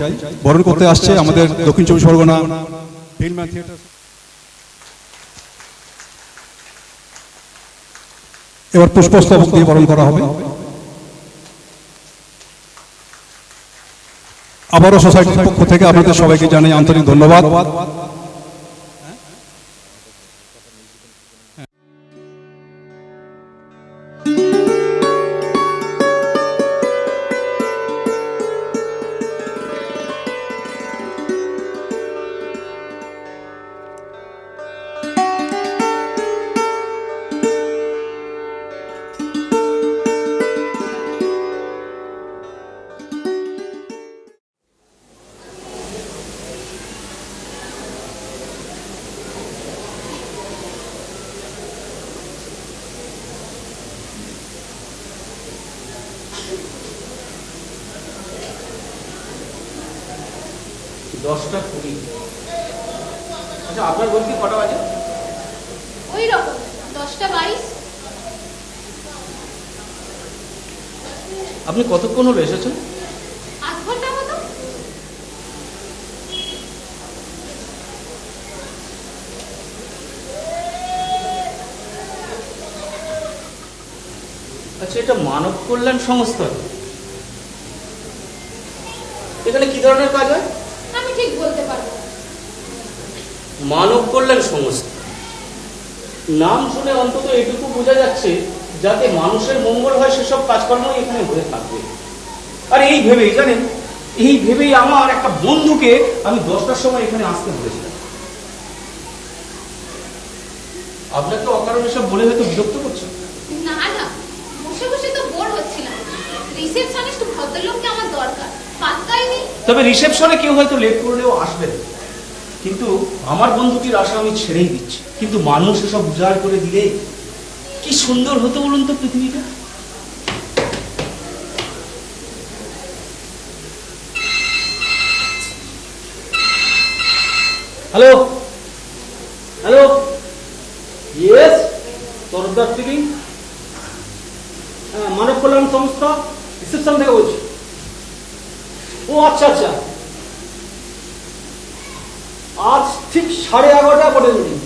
বরণ করতে আসছে আমাদের দক্ষিণ চব্বিশ পরগনা ফিল্ম থিয়েটার। এবার পুষ্পস্তবক দিয়ে বরণ করা হবে। আবারও সোসাইটির পক্ষ থেকে আপনাদের সবাইকে জানাই আন্তরিক ধন্যবাদ।
দশটা 20। আচ্ছা আপনার বই কি কটা বাজে?
ওই রকম 10টা 22।
আপনি কতক্ষণ হলো এসেছেন?
8 ঘন্টা মতো।
আচ্ছা এটা মানব কল্যাণ সংস্থা, এখানে কি ধরনের কাজ হয়?
আমি ঠিক বলতে পারবো না।
মানব কল্যাণ সংস্থা নাম শুনে অন্তত এটুকু বোঝা যাচ্ছে যাতে মানুষের মঙ্গল হয় সেসব কাজকর্মই এখানে হয়ে থাকবে। আর এই ভেবেই জানেন, এই ভেবেই আমার একটা বন্ধুকে আমি 10টার সময় এখানে আসতে বলেছিলাম। আপনাকে অকারণে সব বলে হয়তো বিরক্ত করছে।
না না, বসে বসে তো বোর হচ্ছিলাম। রিসেপশনিস্ট ভদ্রলোককে আমার দরকার, পাত্তাই নেই।
তবে রিসেপশনে কেউ হয়তো লেট করলেও আসবে, কিন্তু আমার বন্ধুটির আশা আমি ছেড়েই দিচ্ছি। কিন্তু মানুষ এসব উজাড় করে দিলে কি সুন্দর হতো বলুন তো পৃথিবীটা।
Hello hello yes Tarafdar speaking. হ্যাঁ, মানব কল্যাণ সংস্থা রিসেপশন থেকে বলছি। ও আচ্ছা আচ্ছা, আজ ঠিক 11:30 বোর্ডের meeting.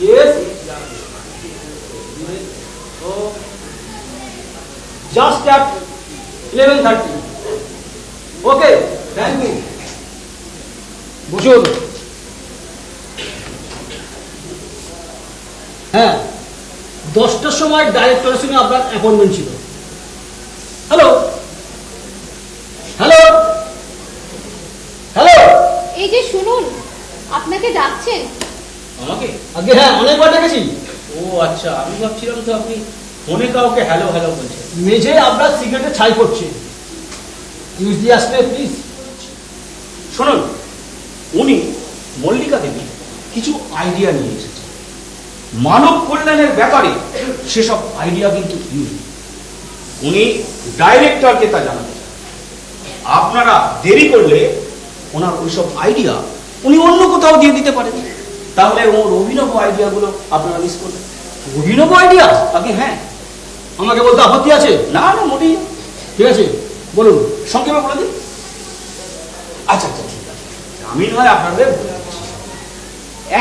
Yes, just at 11:30। Okay, thank you. বসুন। হ্যাঁ, 10টার সময় ডাইরেক্টরের সঙ্গে আপনার অ্যাপয়েন্টমেন্ট ছিল। হ্যালো হ্যালো হ্যালো,
এই যে শুনুন, আপনাকে ডাকছেন।
আমাকে?
আগে হ্যাঁ, অনেকবার ডেকেছি।
ও আচ্ছা, আমি ভাবছিলাম তো আপনি ফোনে কাউকে হ্যালো হ্যালো বলছেন।
মেঝে আপনার সিগারেটে ছাই পড়ছে, ইউজ দিয়ে আসবে প্লিজ।
শুনুন, উনি মল্লিকা দেবী কিছু আইডিয়া নিয়ে এসেছেন মানব কল্যাণের ব্যাপারে। সেসব আইডিয়া কিন্তু ইউনিক। উনি ডাইরেক্টরকে তা জানাতে চান। আপনারা দেরি করলে ওনার ওইসব আইডিয়া উনি অন্য কোথাও দিয়ে দিতে পারেন। তাহলে ওর অভিনব আইডিয়াগুলো আপনারা মিস করবেন।
অভিনব আইডিয়া?
আগে হ্যাঁ,
আমাকে বলতে আপত্তি আছে?
না না, মোটেই।
ঠিক আছে, বলুন,
সংক্ষেপে বলে দিন। আচ্ছা আচ্ছা, ঠিক আছে, আমি নয় আপনাদের বলে দিচ্ছি।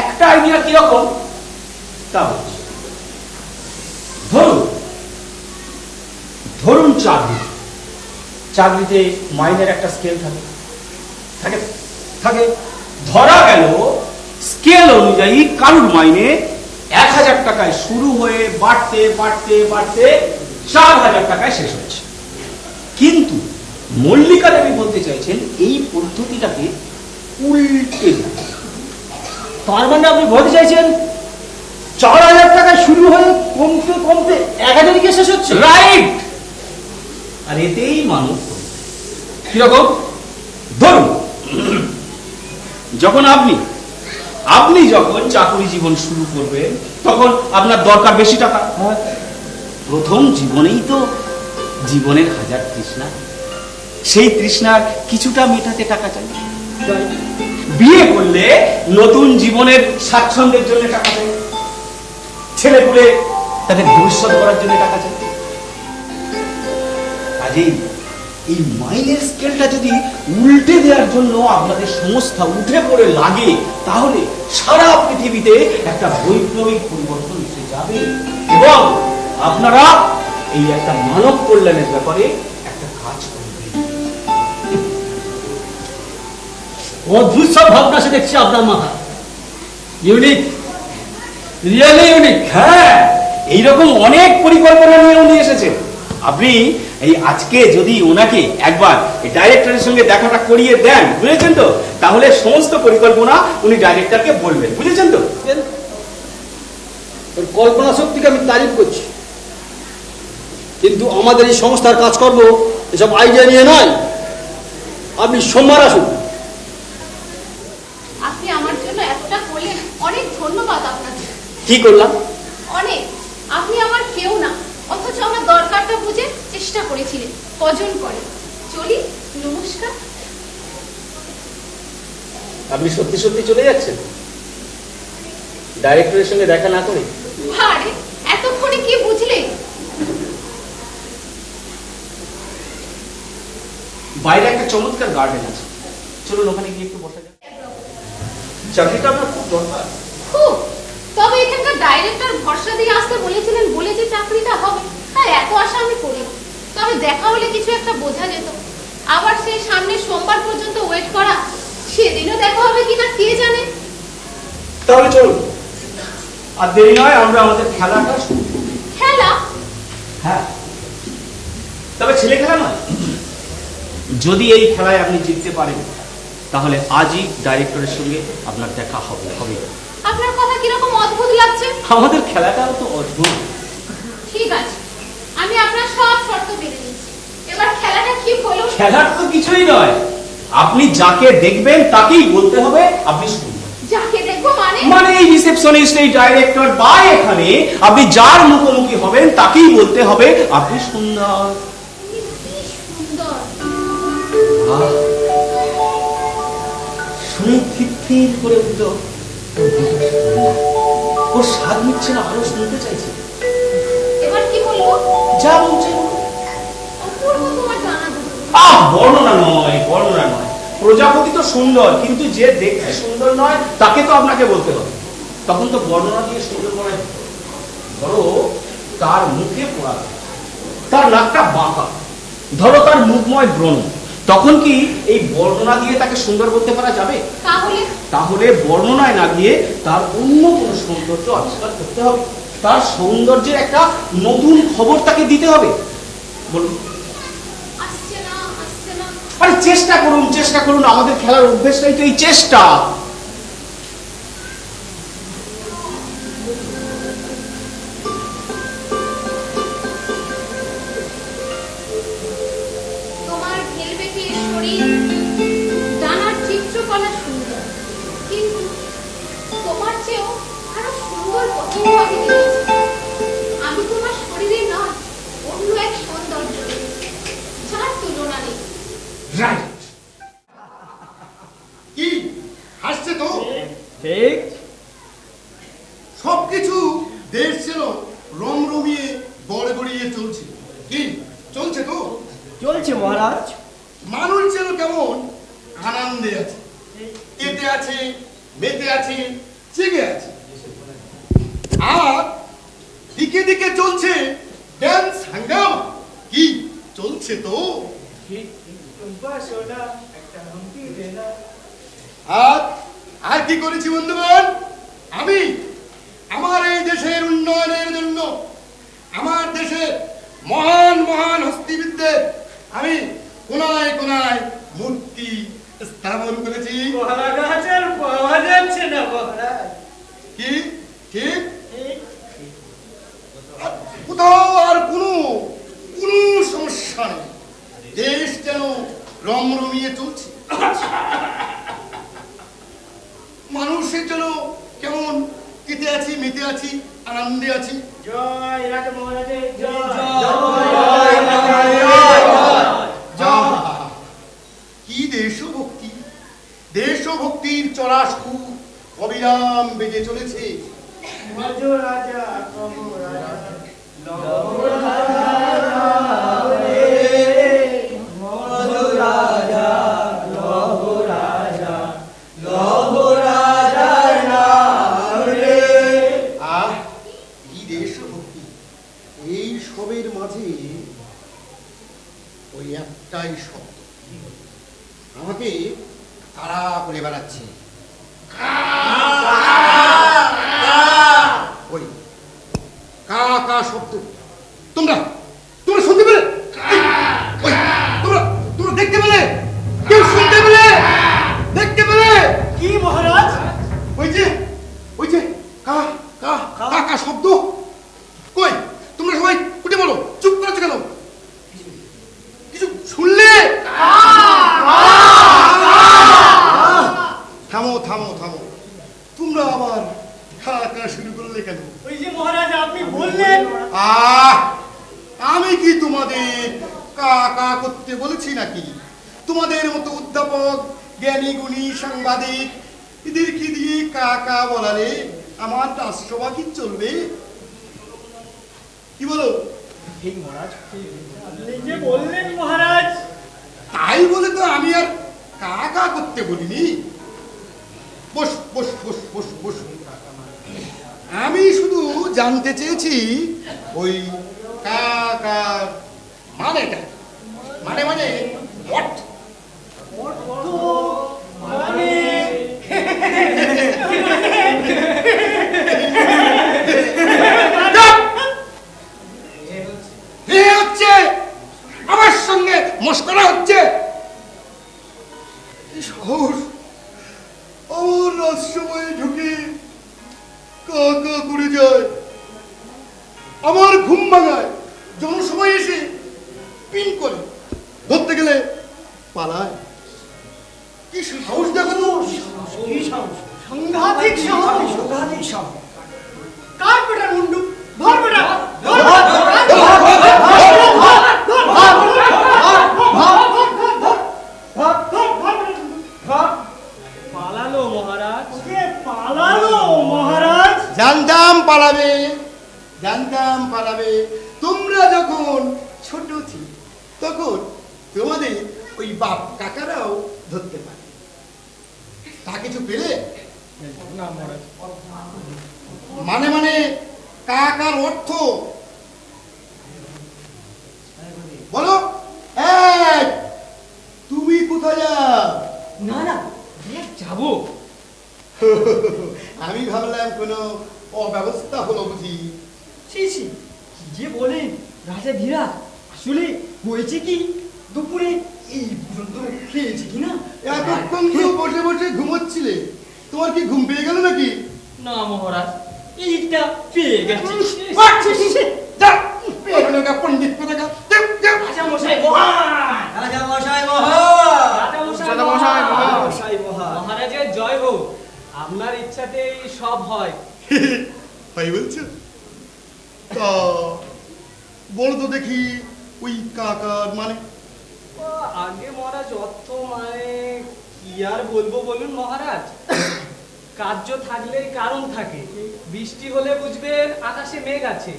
একটা আইডিয়া কিরকম তা বলছি। ধরুন চাকরিতে মাইনের একটা স্কেল থাকে থাকে থাকে ধরা গেল স্কেল অনুযায়ী কারুর মাইনে 1000 টাকায় শুরু হয়ে বাড়তে বাড়তে বাড়তে 4000 টাকায় শেষ হয়েছে। কিন্তু মল্লিকা দেবী বলতে চাইছেন এই পদ্ধতিটাকে উল্টে দিন।
তার মানে আপনি বলতে চাইছেন 4000 টাকায় শুরু হয়ে কমতে কমতে 1000 গিয়ে শেষ হচ্ছে?
রাইট। আর এতেই মানুষ কিরকম? ধরুন, যখন আপনি যখন চাকরি জীবন শুরু করবেন তখন আপনার দরকার বেশি টাকা। প্রথম জীবনেই তো জীবনের হাজার তৃষ্ণা, সেই তৃষ্ণার কিছুটা মেটাতে টাকা চাই। বিয়ে করলে নতুন জীবনের স্বাচ্ছন্দ্যের জন্য টাকা চাই, ছেলেপুলে তাদের ভবিষ্যৎ করার জন্য টাকা চাই। কাজেই এই মাইনের স্কেলটা যদি উল্টে দেওয়ার জন্য আপনাদের সংস্থা উঠে পড়ে লাগে, তাহলে সারা পৃথিবীতে একটা বৈপ্লবিক পরিবর্তন এসে যাবে এবং আপনারা এই একটা মানব কল্যাণের ব্যাপারে একটা কাজ করবেন।
অদ্ভুত সব ভাবনা সে দেখছি আপনার মাথায়। Unique, really unique.
হ্যাঁ, এইরকম অনেক পরিকল্পনা নিয়ে উনি এসেছেন। আপনি এই আজকে যদি ওনাকে একবার ডাইরেক্টরের সঙ্গে দেখাটা করিয়ে দেন, বুঝেছেন তো, তাহলে সমস্ত পরিকল্পনা উনি ডাইরেক্টরকে বলবেন, বুঝেছেন তো।
কল্পনা শক্তিকে আমি তারিফ করছি, কিন্তু আমাদের এই সংস্থার কাজকর্ম এসব আইডিয়া নিয়ে নয়। আপনি সোমবার আসুন।
আপনি আমার জন্য এতটা করলেন, অনেক ধন্যবাদ আপনাকে।
কি করলাম?
অনেক। আপনি আমার কেউ না, অথচ আমার দরকারটা বুঝে চেষ্টা করেছিলেন। কজন করে। চলি, নমস্কার।
আপনি সত্যি সত্যি চলে যাচ্ছেন ডাইরেক্টরের সঙ্গে দেখা না করে?
আরে এতক্ষণে কি বুঝলে?
বাইরে একটা চমৎকার গার্ডেন আছে, চলুন ওখানে গিয়ে একটু বসা যাক। চাকরিটা আপনার খুব দরকার।
খুব। তবে এখানকার ডাইরেক্টর ভরসা দিয়ে আসতে বলেছিলেন বলে যে চাকরিটা হবে, তার এত আশা আমি করি। তবে দেখা হলে কিছু একটা বোঝা যেত। আবার সেই সামনে সোমবার পর্যন্ত ওয়েট করা, সেদিনও দেখা হবে কিনা কে জানে।
তাহলে চলুন, আর দেরি নয়, আমরা আমাদের খেলাটা শুরু করি।
খেলা?
হ্যাঁ, তবে ছেলে খেলা নয়। যদি এই খেলায় আপনি জিততে পারেন, তাহলে আজই ডাইরেক্টরের সঙ্গে আপনার দেখা হবে।
আপনার কথা কিরকম অদ্ভুত লাগছে।
আমাদের খেলাটাও তো অদ্ভুত।
ঠিক আছে, আমি আপনার সব শর্ত মেনে নিচ্ছি। এবার খেলাটা কি হলো?
খেলার তো কিছুই নয়, আপনি যাকে দেখবেন তাকেই বলতে হবে আপনি সুন্দর।
যাকে দেখবো মানে?
মানে এই রিসেপশনিস্ট, এই ডাইরেক্টর বা এখানে আপনি যার মুখোমুখি হবেন তাকেই বলতে হবে আপনি সুন্দর।
সুন্দর।
শুনে
স্থির করে উঠল। ওর স্বাদ নিচ্ছে না, আরো শুনতে চাইছে।
এবার কি বলবো?
যা বলছে
অপূর্ব তোমার জানা দুটো।
বর্ণনা নয়, বর্ণনা নয়। প্রজাপতি তো সুন্দর, কিন্তু যে দেখতে সুন্দর নয় তাকে তো আপনাকে বলতে হবে। তখন তো বর্ণনা দিয়ে সুন্দর করা যেত। ধরো তার মুখে পোড়া, তার নাকটা বাঁকা, ধরো তার মুখময় ব্রণ, তখন কি এই বর্ণনা দিয়ে তাকে সুন্দর করতে পারা যাবে? তাহলে বর্ণনায় না গিয়ে তার অন্য কোনো সৌন্দর্য আবিষ্কার করতে হবে। তার সৌন্দর্যের একটা নতুন খবর তাকে দিতে হবে। বলুন। আরে চেষ্টা করুন, চেষ্টা করুন। আমাদের খেলার অভ্যেসটাই তো এই চেষ্টা।
তোমার ভেলভেটে শরীর, ডানার চিত্রকলা সুন্দর, কিন্তু তোমার চেয়েও আরো সুন্দর পছন্দ আমি দেখেছি। আমি তোমার শরীরে নয়, অন্য এক সৌন্দর্য দেখেছি, যার তুলনা নেই।
রাইট।
কি হাসছে তো?
ঠিক।
সবকিছু দেশ যেন রমরমিয়ে গড়গড়িয়ে চলছে। কি চলছে তো?
চলছে মহারাজ।
মানুষ যেন কেমন আনন্দে আছে, এতে আছে, মেতে আছে, জেগে আছে। আর দিকে দিকে চলছে ড্যান্স হাঙ্গামা। কি চলছে তো? আর কি করেছি বন্ধুগণ? আমি আমার এই দেশের উন্নয়নের জন্য, আমার দেশের মহান মহান হস্তিবিদদের আমি কোনায় কোনায় মূর্তি স্থাপন করেছি।
পাওয়া যাচ্ছে না মহারাজ।
কি ঠিক? কোথাও আর কোনো সমস্যা নেই। দেশ যেন রমরমিয়ে চলছে। মানুষের জন্য কেমন কেটে আছি, মেতে আছি, আনন্দে আছি।
জয় রাজা মহারাজের
কি দেশভক্তি! দেশভক্তির চড়া সুর অবিরাম বেজে চলেছে। এই সবের মাঝে ওই একটাই শব্দ আমাকে তাড়া করে বেড়াচ্ছে। ওই কা কা শব্দ তোমরা শুনতে পেলে? ওই তোমরা দেখতে পেলে? কেউ শুনতে পেলে? দেখতে পেলে?
কি মহারাজ?
ওই যে কা কা কা কা শব্দ। কই তোমরা সবাই উঠে বলো, চুপ করেছো কেন? কিছু শুনলে? থামো থামো থামো, তোমরা আবার কা কা শুরু করলে কেন?
ওই যে মহারাজ আপনি বললেন।
আমি কি তোমাদের কা কা করতে বলেছি নাকি? তোমাদের মতো অধ্যাপক, জ্ঞানী গুণী সাংবাদিক এদের কি দিয়ে কা কা বলালে আমার রাষ্ট্রসভা কি চলবে? কি বলো?
ঠিক মহারাজ, আপনি যে বললেন মহারাজ।
তাই বলে তো আমি আর কা কা করতে বলিনি। বস বস বস বস বস। আমি শুধু জানতে চেয়েছি ওই কা কা মানেটা, মানে মানে what? আমার সঙ্গে মস্করা হচ্ছে। শহর আমার রাজসভায় ঢুকে কা কা করে যায়, আমার ঘুম ভাঙায়, জনসভায় এসে পিন করে, ধরতে গেলে পালায়। কি সাহস দেখো তো!
কি সাহস! সাংঘাতিক সাহস! সাংঘাতিক সাহস! কার বেটা মুন্ডু? ধর বেটা! পালালো মহারাজ।
জানতাম পালাবে, জানতাম পালাবে। তোমরা যখন ছোট ছিল তখন তোমাদের ওই বাপ কাকারাও ধরতে পারে। তা কিছু পেলে? না মহারাজ। মানে মানে কাকার অর্থ বলো। তুমি কোথায় যাও?
না না যাবো।
আমি ভাবলাম কোনো অব্যবস্থা হলো বুঝি।
ছি ছি, কি যে বলেন রাজা ধীরা, আসলে হয়েছে কি, দুপুরে এই পর্যন্ত খেয়েছি কি না।
এতক্ষণ তো বসে বসে ঘুমোচ্ছিলে, তোমার কি ঘুম পেয়ে গেল নাকি?
না মহারাজ, এইটা পেয়ে গেছি।
পণ্ডিত
রাজা মশাই মহান, রাজা মশাই মহান, রাজা মশাই মহান, মহারাজের জয় হোক। আপনার ইচ্ছাতেই সব হয়।
ভাই বলছো? তা বলো তো দেখি ওই কাকার মানে?
আগে মহারাজ অর্থ মানে কি আর বলবো বলুন মহারাজ। কার্য থাকলে কারণ থাকে। বৃষ্টি হলে বুঝবেন আকাশে মেঘ আছে,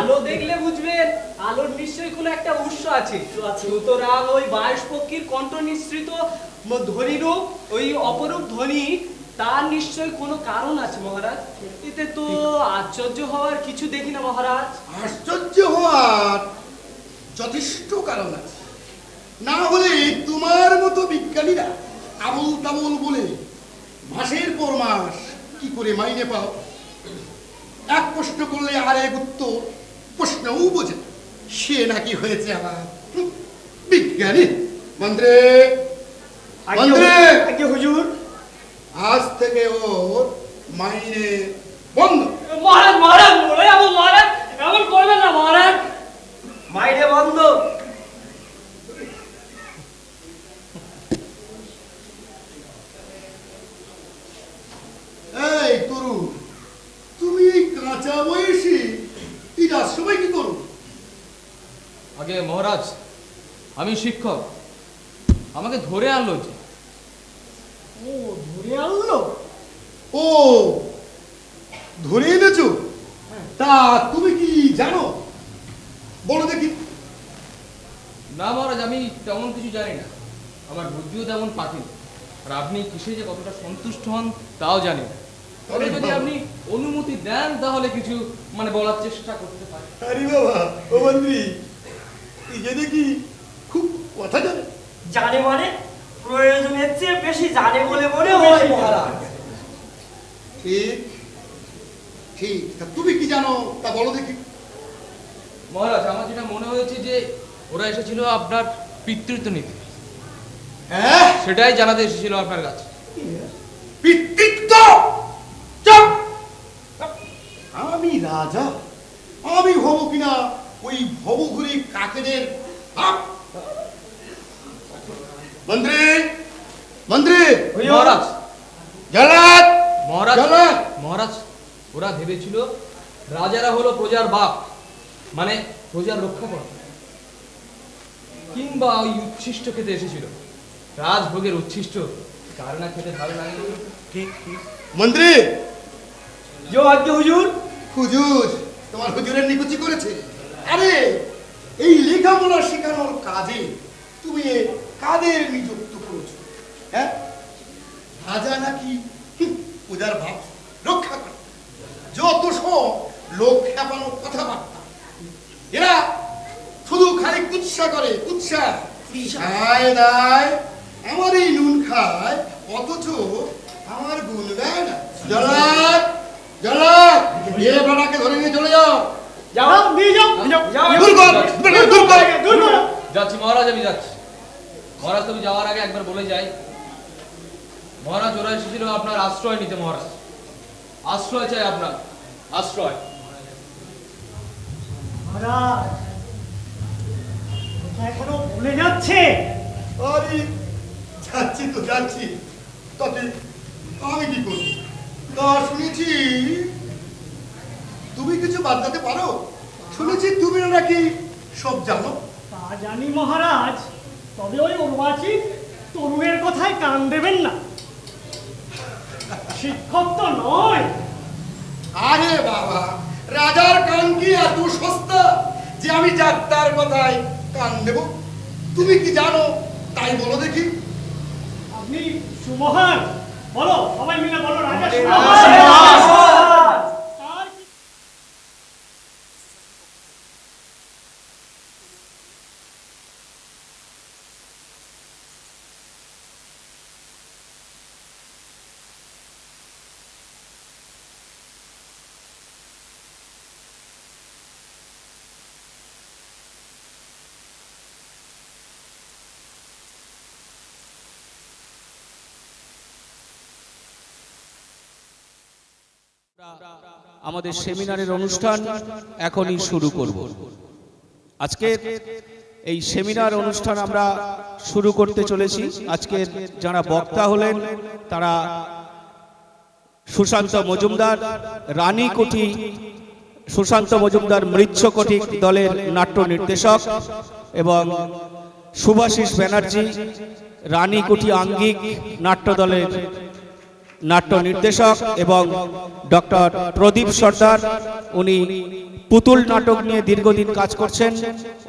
আলো দেখলে বুঝবেন আলোর নিশ্চয়ই কোনো একটা উৎস আছে। সুতরাং ওই 22 পক্ষীর কণ্ঠ নিঃসৃত ধ্বনিরূপ ওই অপরূপ ধ্বনি, তার নিশ্চয়ই কোনো কারণ আছে মহারাজ। এতে তো আশ্চর্য হওয়ার কিছু দেখি না মহারাজ।
আশ্চর্য হওয়ার যথেষ্ট কারণ আছে, না হলে তোমার মতো বিজ্ঞানীরা আবল তাবল বলে মাসের পর মাস কি করে মাইনে পাও? এক প্রশ্ন করলে আর এক উত্তর, প্রশ্নও বোঝে সে নাকি হয়েছে আবার বিজ্ঞানী। মন্ত্রে মন্ত্রে হুজুর, আজ থেকে ওর মাইনে বন্ধ।
মহারাজ মহারাজ মহারাজ এমন করবেন না মহারাজ, মাইনে বন্ধ।
এই তরু, তুমি এই কাঁচা বয়সী এই রাজসভায় কি করো?
আগে মহারাজ, আমি শিক্ষক, আমাকে ধরে আনলো যে।
ও ধরে আনলো? ও ধরে এনেছো? তা তুমি কি জানো বলো দেখি।
না মহারাজ, আমি তেমন কিছু জানি না, আমার বুদ্ধিও তেমন পাতিল। আর আপনি কিসে যে কতটা সন্তুষ্ট হন তাও জানি না। তবে যদি আপনি অনুমতি দেন তাহলে কিছু মানে বলার চেষ্টা করতে পারি।
আরে বাবা, ও মন্ত্রী, তুই যে দেখি খুব কথা জানে।
জানে মানে প্রয়োজনের চেয়ে বেশি জানে বলে মনে হয় মহারাজ।
ঠিক ঠিক, তা তুমি কি জানো তা বলো দেখি।
মহারাজ, আমার যেটা মনে হয়েছে যে ওরা এসেছিল আপনার পিতৃত্ব নিতে।
হ্যাঁ,
সেটাই জানাতে এসেছিল আপনার কাছে।
পিতৃত্ব? চুপ! আমি রাজা, আমি হব কিনা ওই ভবঘুরি কাকেদের বাপ? মন্ত্রী মন্ত্রী,
মহারাজ
জল্লাদ
মহারাজ
জল্লাদ,
মহারাজ, ওরা ভেবেছিল রাজারা হলো প্রজার বাপ, মানে প্রজার রক্ষা করা, কিংবা ওই উচ্ছিষ্ট খেতে এসেছিল। রাজভোগের উচ্ছিষ্ট কার না খেতে ভালো লাগে?
ঠিক ঠিক। মন্ত্রী,
হুজুর,
হুজুর তোমার হুজুরের নিকুচি করেছে। আরে এই লেখাপড়া শেখানোর কাজে তুমি কাদের নিযুক্ত করেছো? হ্যাঁ, রাজা নাকি পূজার ভাব রক্ষা করে, যত সব লোক খেপানো কথাবার্তা। এরা শুধু খালি কুৎসা করে, কুৎসা খায় দায়, আমার এই নুন খায়, অথচ আমার গুণ গায় না। জলাদ জলাদ, এ বেড়াকে ধরে নিয়ে চলে যাও।
যাও নিয়ে যাও,
দূর কর, দূর কর।
যাচ্ছি মহারাজ, আমি যাচ্ছি। মহারাজ, তুমি যাওয়ার আগে একবার বলে যাই, মহারাজ ওরা এসেছিল আপনার আশ্রয় নিতে। মহারাজ, আশ্রয় চাই আপনার, আশ্রয়।
মহারাজ এখনো ভুলে যাচ্ছে?
আরে যাচ্ছি তো যাচ্ছি, তাতে আমি কি করব? তা শুনেছি তুমি কিছু বাদলাতে পারো, শুনেছি তুমি নাকি সব জানো।
তা জানি মহারাজ, তবে ওই উর্বাচী তরুণের কথায় কান দেবেন না। শিক্ষক তো নয়,
আরে বাবা, রাজার কান কি এত সস্তা যে আমি যাত্রার কথায় কান দেব? তুমি কি জানো তাই বলো দেখি।
আপনি সুমহান, বলো সবাই মিলে বলো রাজা
আমাদের সেমিনারের অনুষ্ঠান এখনই শুরু করব। আজকে এই সেমিনার অনুষ্ঠান আমরা শুরু করতে চলেছি। আজকের যারা বক্তা হলেন তারা সুশান্ত মজুমদার, রানীকুঠি সুশান্ত মজুমদার মৃচ্ছকটিক দলের নাট্য নির্দেশক, এবং শুভাশিস ব্যানার্জি রানীকুঠি আঙ্গিক নাট্য দলের নাট্য নির্দেশক, এবং ডক্টর প্রদীপ সর্দার, উনি পুতুল নাটক নিয়ে দীর্ঘদিন কাজ করছেন।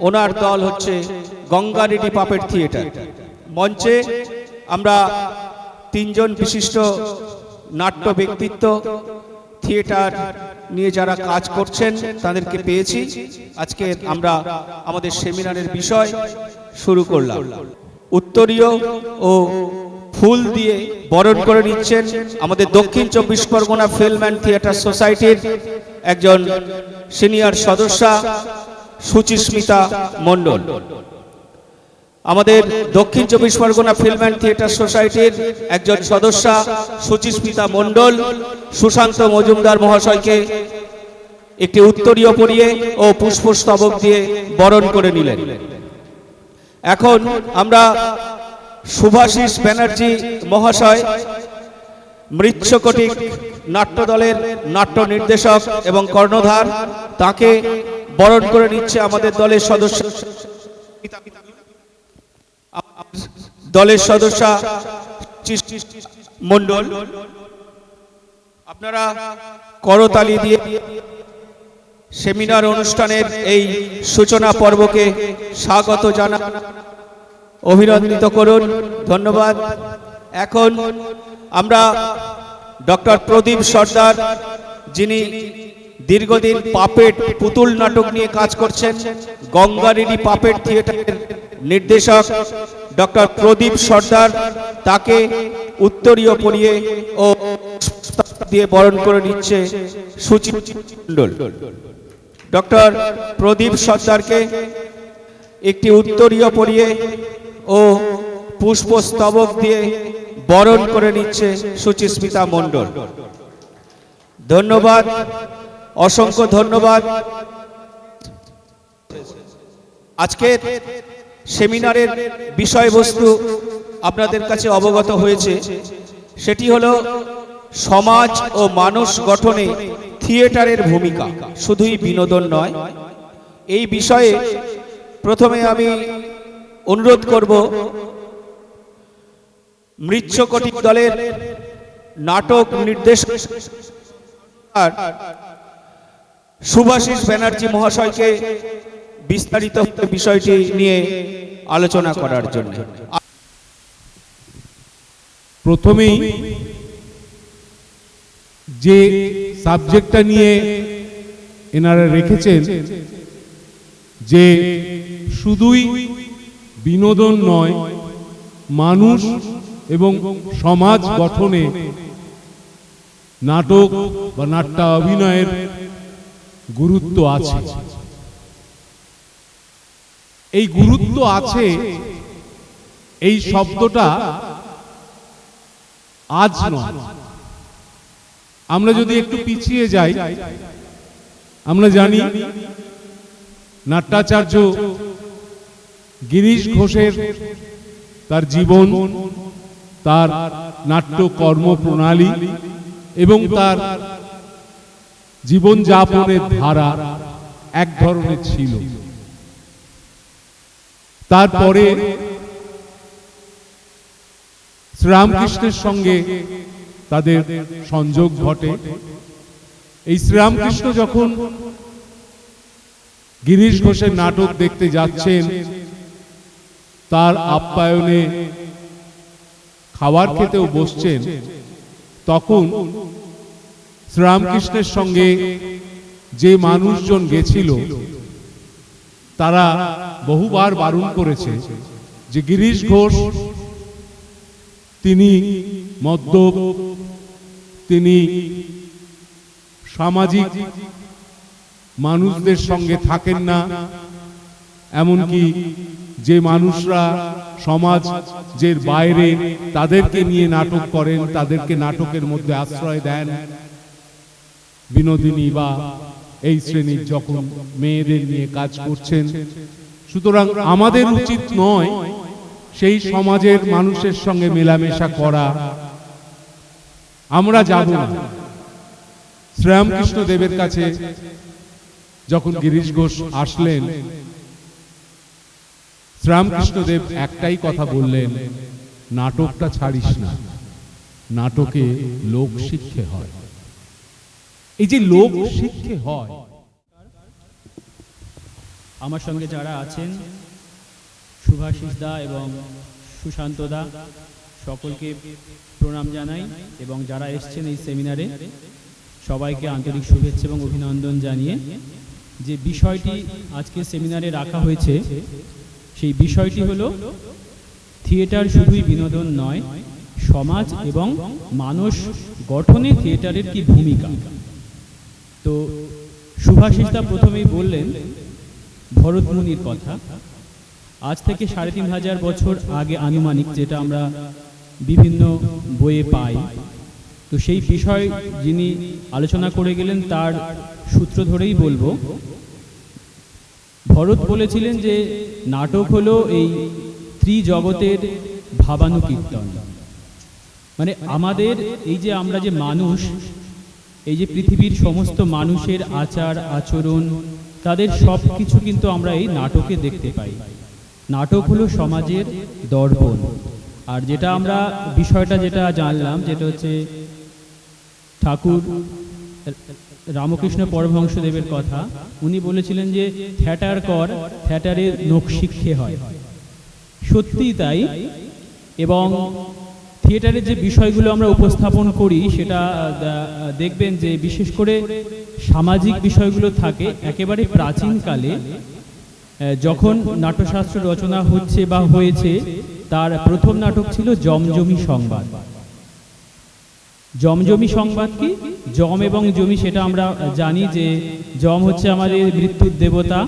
ওনার দল হচ্ছে গঙ্গারেডি পাপেট থিয়েটার। মঞ্চে আমরা তিনজন বিশিষ্ট নাট্য ব্যক্তিত্ব থিয়েটার নিয়ে যারা কাজ করছেন তাদেরকে পেয়েছি। আজকে আমরা আমাদের সেমিনারের বিষয় শুরু করলাম। উত্তরীয় ও ফুল দিয়ে বরণ করে নিচ্ছেন আমাদের দক্ষিণ 24 পরগনা ফিল্ম অ্যান্ড থিয়েটার সোসাইটির একজন সিনিয়র সদস্যা সুচিস্মিতা মণ্ডল। আমাদের দক্ষিণ 24 পরগনা ফিল্ম অ্যান্ড থিয়েটার সোসাইটির একজন সদস্যা সুচিস্মিতা মণ্ডল সুশান্ত মজুমদার মহাশয়কে একটি উত্তরীয় পরিয়ে ও পুষ্পস্তবক দিয়ে বরণ করে নিলেন। এখন আমরা শুভাশিস ব্যানার্জি মহাশয় মৃচ্ছকটিক নাট্য দলের নাট্য নির্দেশক এবং কর্ণধার, তাকে বরণ করে নিচ্ছে আমাদের দলের সদস্যা মণ্ডল। আপনারা করতালি দিয়ে সেমিনার অনুষ্ঠানের এই সূচনা পর্বকে স্বাগত জানান, অভিনন্দিত করুন। ধন্যবাদ। এখন আমরা ডক্টর প্রদীপ সর্দার, যিনি দীর্ঘদিন পাপেট পুতুল নাটক নিয়ে কাজ করছেন, গঙ্গারেডি পাপেট থিয়েটারের নির্দেশক ডক্টর প্রদীপ সর্দার, তাকে উত্তরীয় পরিয়ে ও দিয়ে বরণ করে নিচ্ছে সুচি মণ্ডল। ডক্টর প্রদীপ সর্দারকে একটি উত্তরীয় পরিয়ে ও পুষ্পস্তবক দিয়ে বরণ করে নিচ্ছে সুচিস্মিতা মণ্ডল। ধন্যবাদ, অসংখ্য ধন্যবাদ। আজকের সেমিনারের বিষয়বস্তু আপনাদের কাছে অবগত হয়েছে, সেটি হলো সমাজ ও মানুষ গঠনে থিয়েটারের ভূমিকা, শুধুই বিনোদন নয়। এই বিষয়ে প্রথমে আমি অনুরোধ করব মৃচ্ছকটিক দলের নাটক নির্দেশক শুভাশিস ব্যানার্জি মহাশয়কে বিস্তারিত বিষয়টি নিয়ে আলোচনা করার জন্য।
প্রথমেই যে সাবজেক্টটা নিয়ে এনারা রেখেছেন, যে শুধুই বিনোদন নয়, মানুষ এবং সমাজ গঠনে নাটক বা নাট্য অভিনয়ের গুরুত্ব আছে। এই গুরুত্ব আছে, এই শব্দটা আজ নয়। আমরা যদি একটু পিছিয়ে যাই, আমরা জানি নাট্যাচার্য গিরিশ ঘোষের তার জীবন, তার নাট্য কর্মপ্রণালী এবং তার জীবনযাপনের ধারা এক ধরনের ছিল। তারপরে শ্রীরামকৃষ্ণের সঙ্গে তাদের সংযোগ ঘটে এই শ্রীরামকৃষ্ণ যখন গিরিশ ঘোষের নাটক দেখতে যাচ্ছেন, তার আপ্যায়নে খাবার খেতেও বসছেন, তখন শ্রীরামকৃষ্ণের সঙ্গে যে মানুষজন গেছিল তারা বহুবার বারণ করেছে যে গিরিশ ঘোষ তিনি মদ্যপ, তিনি সামাজিক মানুষদের সঙ্গে থাকেন না, এমনকি যে মানুষরা সমাজের বাইরে তাদেরকে নিয়ে নাটক করেন, তাদেরকে নাটকের মধ্যে আশ্রয় দেন। বিনোদিনী বা এই শ্রেণীর যখন মেয়েদের নিয়ে কাজ করছেন, সুতরাং আমাদের উচিত নয় সেই সমাজের মানুষের সঙ্গে মেলামেশা করা। আমরা যাব না। শ্রীরামকৃষ্ণ দেবের কাছে যখন গিরিশ ঘোষ আসলেন, শ্রীরামকৃষ্ণ দেব একটাই কথা বললেন, নাটকটা ছাড়িস না, নাটকে লোক শিক্ষে হয়। এই যে লোক শিক্ষে হয়,
আমার সঙ্গে যারা আছেন, শুভাশিস দা এবং সুশান্ত দা, সকলকে প্রণাম জানাই এবং যারা এসছেন এই সেমিনারে সবাইকে আন্তরিক শুভেচ্ছা এবং অভিনন্দন জানিয়ে যে বিষয়টি আজকে সেমিনারে রাখা হয়েছে, সেই বিষয়টি হলো থিয়েটার শুধুই বিনোদন নয়, সমাজ এবং মানুষ গঠনে থিয়েটারের কি ভূমিকা। তো শুভাশিস দা প্রথমেই বললেন ভরতমুনির কথা। আজ থেকে ৩৫০০ বছর আগে আনুমানিক, যেটা আমরা বিভিন্ন বইয়ে পাই, তো সেই বিষয় যিনি আলোচনা করে গেলেন তার সূত্র ধরেই বলবো। ভরত বলেছিলেন যে নাটক হলো এই ত্রিজগতের ভাবানুকীর্তন, মানে আমাদের এই যে আমরা যে মানুষ, এই যে পৃথিবীর সমস্ত মানুষের আচার আচরণ, তাদের সব কিছু কিন্তু আমরা এই নাটকে দেখতে পাই। নাটক হলো সমাজের দর্পণ। আর যেটা আমরা বিষয়টা যেটা জানলাম, যেটা হচ্ছে ঠাকুর রামকৃষ্ণ পরমহংসদেবের কথা, উনি বলেছিলেন যে থিয়েটার কর, থিয়েটারের লোক শিক্ষে হয়। সত্যিই তাই। এবং থিয়েটারের যে বিষয়গুলো আমরা উপস্থাপন করি, সেটা দেখবেন যে বিশেষ করে সামাজিক বিষয়গুলো থাকে। একেবারে প্রাচীনকালে যখন নাট্যশাস্ত্র রচনা হচ্ছে বা হয়েছে, তার প্রথম নাটক ছিল জমজমি সংবাদ। জমজমি সংবাদ কি? যম এবং জমি, সেটা আমরা জানি যে যম হচ্ছে আমাদের মৃত্যুর দেবতা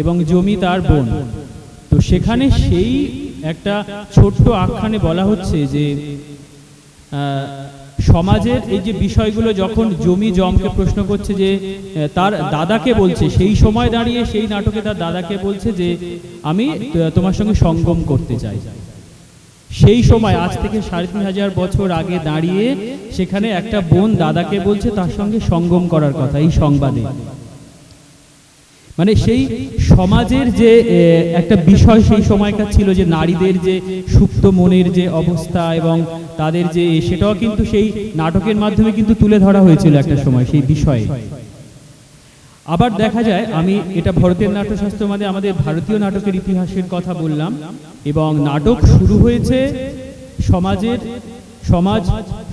এবং জমি তার বোন। তো সেখানে সেই একটা ছোট্ট আখ্যানে বলা হচ্ছে যে সমাজের এই যে বিষয়গুলো যখন জমি যমকে প্রশ্ন করছে, যে তার দাদাকে বলছে, সেই সময় দাঁড়িয়ে সেই নাটকে তার দাদাকে বলছে যে আমি তোমার সঙ্গে সঙ্গম করতে চাই। সেই সময় আজ থেকে ৩৫০০ বছর আগে দাঁড়িয়ে সেখানে একটা বোন দাদাকে বলছে তার সঙ্গে সঙ্গম করার কথা এই সংবাদে। মানে সেই সমাজের যে একটা বিষয় সেই সময়কার ছিল, যে নারীদের যে সুপ্ত মনের যে অবস্থা এবং তাদের যে, সেটাও কিন্তু সেই নাটকের মাধ্যমে কিন্তু তুলে ধরা হয়েছিল একটা সময় সেই বিষয়ে। আবার দেখা যায়, আমি এটা ভরতের নাট্যশাস্ত্র মানে আমাদের ভারতীয় নাটকের ইতিহাসের কথা বললাম, এবং নাটক শুরু হয়েছে সমাজ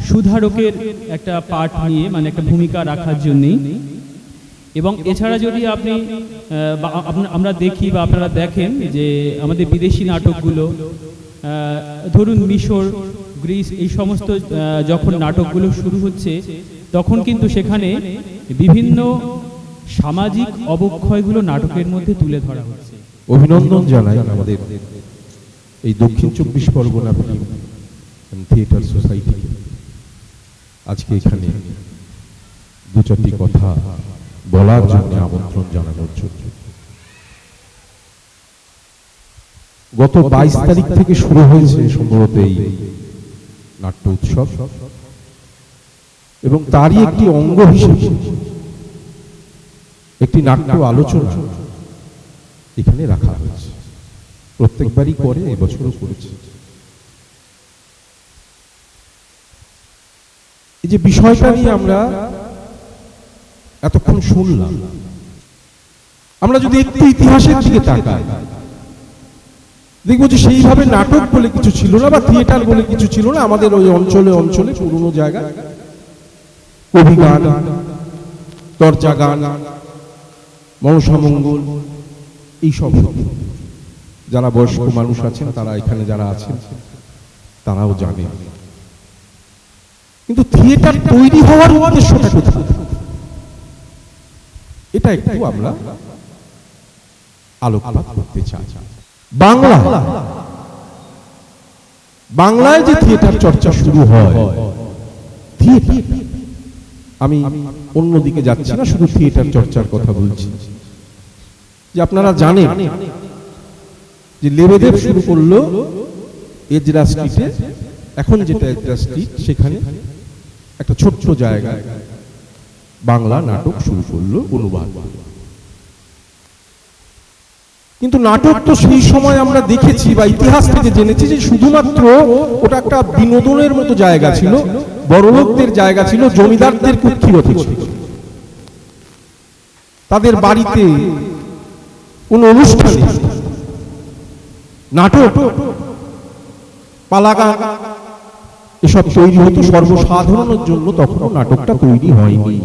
সুধারকের একটা পাঠ নিয়ে, মানে একটা ভূমিকা রাখার জন্যই। এবং এছাড়া যদি আমরা দেখি বা আপনারা দেখেন যে আমাদের বিদেশি নাটকগুলো, ধরুন মিশর, গ্রিস, এই সমস্ত যখন নাটকগুলো শুরু হচ্ছে, তখন কিন্তু সেখানে বিভিন্ন সামাজিক অবক্ষয়গুলো নাটকের মধ্যে তুলে ধরা হচ্ছে।
অভিনন্দন জানাই আমাদের এই দক্ষিণ ২৪ পরগনা ফিল্ম থিয়েটার সোসাইটি। আজকে এখানে দু চারটি কথা বলার জন্য আমন্ত্রণ জানানোর জন্য। গত ২২ তারিখ থেকে শুরু হয়েছে সম্ভবত এই নাট্য উৎসব, এবং তারই একটি অঙ্গ হিসেবে একটি নাট্য আলোচনা এখানে রাখা হয়েছে। প্রত্যেকবারই করে, এবছরও করেছে। এই যে বিষয়টা নিয়ে আমরা এতক্ষণ শুনলাম, আমরা যদি একটু ইতিহাসের দিকে তাকাই দেখবো যে সেইভাবে নাটক বলে কিছু ছিল না বা থিয়েটার বলে কিছু ছিল না। আমাদের ওই অঞ্চলে অঞ্চলে পুরনো জায়গা কবি গান, দরজা গান, মনসামঙ্গল, এইসব। যারা বয়স্ক মানুষ আছেন তারা এখানে যারা আছেন তারাও জানে। কিন্তু থিয়েটার তৈরি হওয়ার উদ্দেশ্যটা কোথায়, এটা একটু আমরা আলোকপাত করতে চাই। বাংলায় যে থিয়েটার চর্চা শুরু হয়, থিয়েটার, আমি অন্যদিকে যাচ্ছি না, শুধু থিয়েটার চর্চার কথা বলছি। যে আপনারা জানেন যে লেবেদেব শুরু করলো এজরা স্ট্রিটে, এখন যেটা এজরা স্ট্রিট, সেখানে একটা ছোট্ট জায়গায় বাংলা নাটক শুরু করলো অনুবাদ। কিন্তু নাটক তো সেই সময় আমরা দেখেছি বা ইতিহাস থেকে জেনেছি যে শুধুমাত্র ওটা একটা বিনোদনের মতো জায়গা ছিল, বড়লোকদের জায়গা ছিল, জমিদারদের কুক্ষিগত ছিল। তাদের বাড়িতে কোন অনুষ্ঠানে নাটক, পালাগান এসব তৈরি হতো সর্বসাধারণের জন্য। তখনও নাটকটা তৈরি হয়নি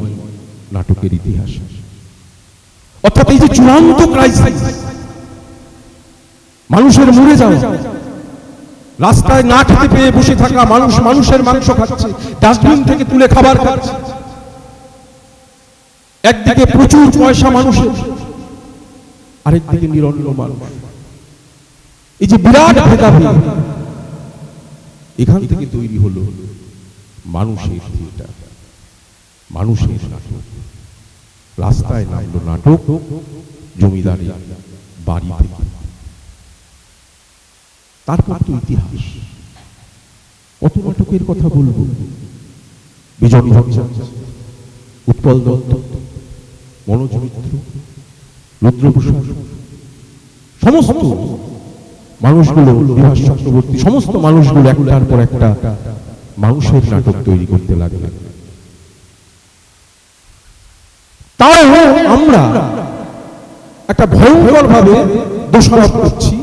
নাটকের ইতিহাস। অর্থাৎ এই যে চূড়ান্ত ক্রাইসিস, মানুষের মরে যাওয়া, রাস্তায় না খেতে পেয়ে বসে থাকা মানুষ মানুষের মাংস খাচ্ছে, ডাস্টবিন থেকে তুলে খাবার খাচ্ছে, একদিকে প্রচুর পয়সা মানুষের, আরেকদিকে নিরন্ন মানুষ, এই যে বিরাট ভেদাভেদ, এখান থেকে তৈরি হলো মানুষের থিয়েটার, মানুষের নাটক। রাস্তায় নামলো নাটক, জমিদারি বাড়ি থেকে। তারপর তো ইতিহাস, কত নাটকের কথা বলবো, বিজন ভট্টাচার্য, উৎপল দত্ত, মনোজ মিত্র, রুদ্রপ্রসাদ, সমস্ত মানুষগুলো, বিভাস চক্রবর্তী, সমস্ত মানুষগুলো একটার পর একটা মানুষের নাটক তৈরি করতে লাগলো। তাও আমরা একটা ভয়ঙ্কর ভাবে দোষারোপ করছি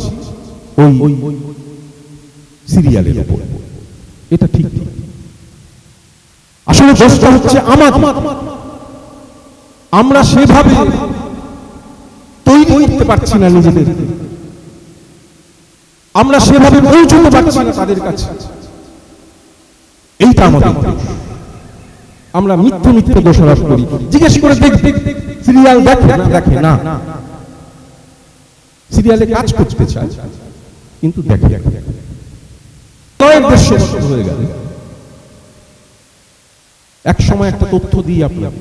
ওই সিরিয়ালের উপর। এটা ঠিক ঠিক, আসলে দোষটা হচ্ছে আমরা সেভাবে তৈরি করতে পারছি না নিজেদের, আমরা সেভাবে পৌঁছতে পারছি না তাদের কাছে। এইটা আমাদের আমরা মিথ্যে মিথ্যে দোষারোপ করি। জিজ্ঞেস করে সিরিয়াল দেখে না, সিরিয়ালে কাজ করতে চায় কিন্তু দেখে হয়ে গেল। এক সময় একটা তথ্য দিই আপনার,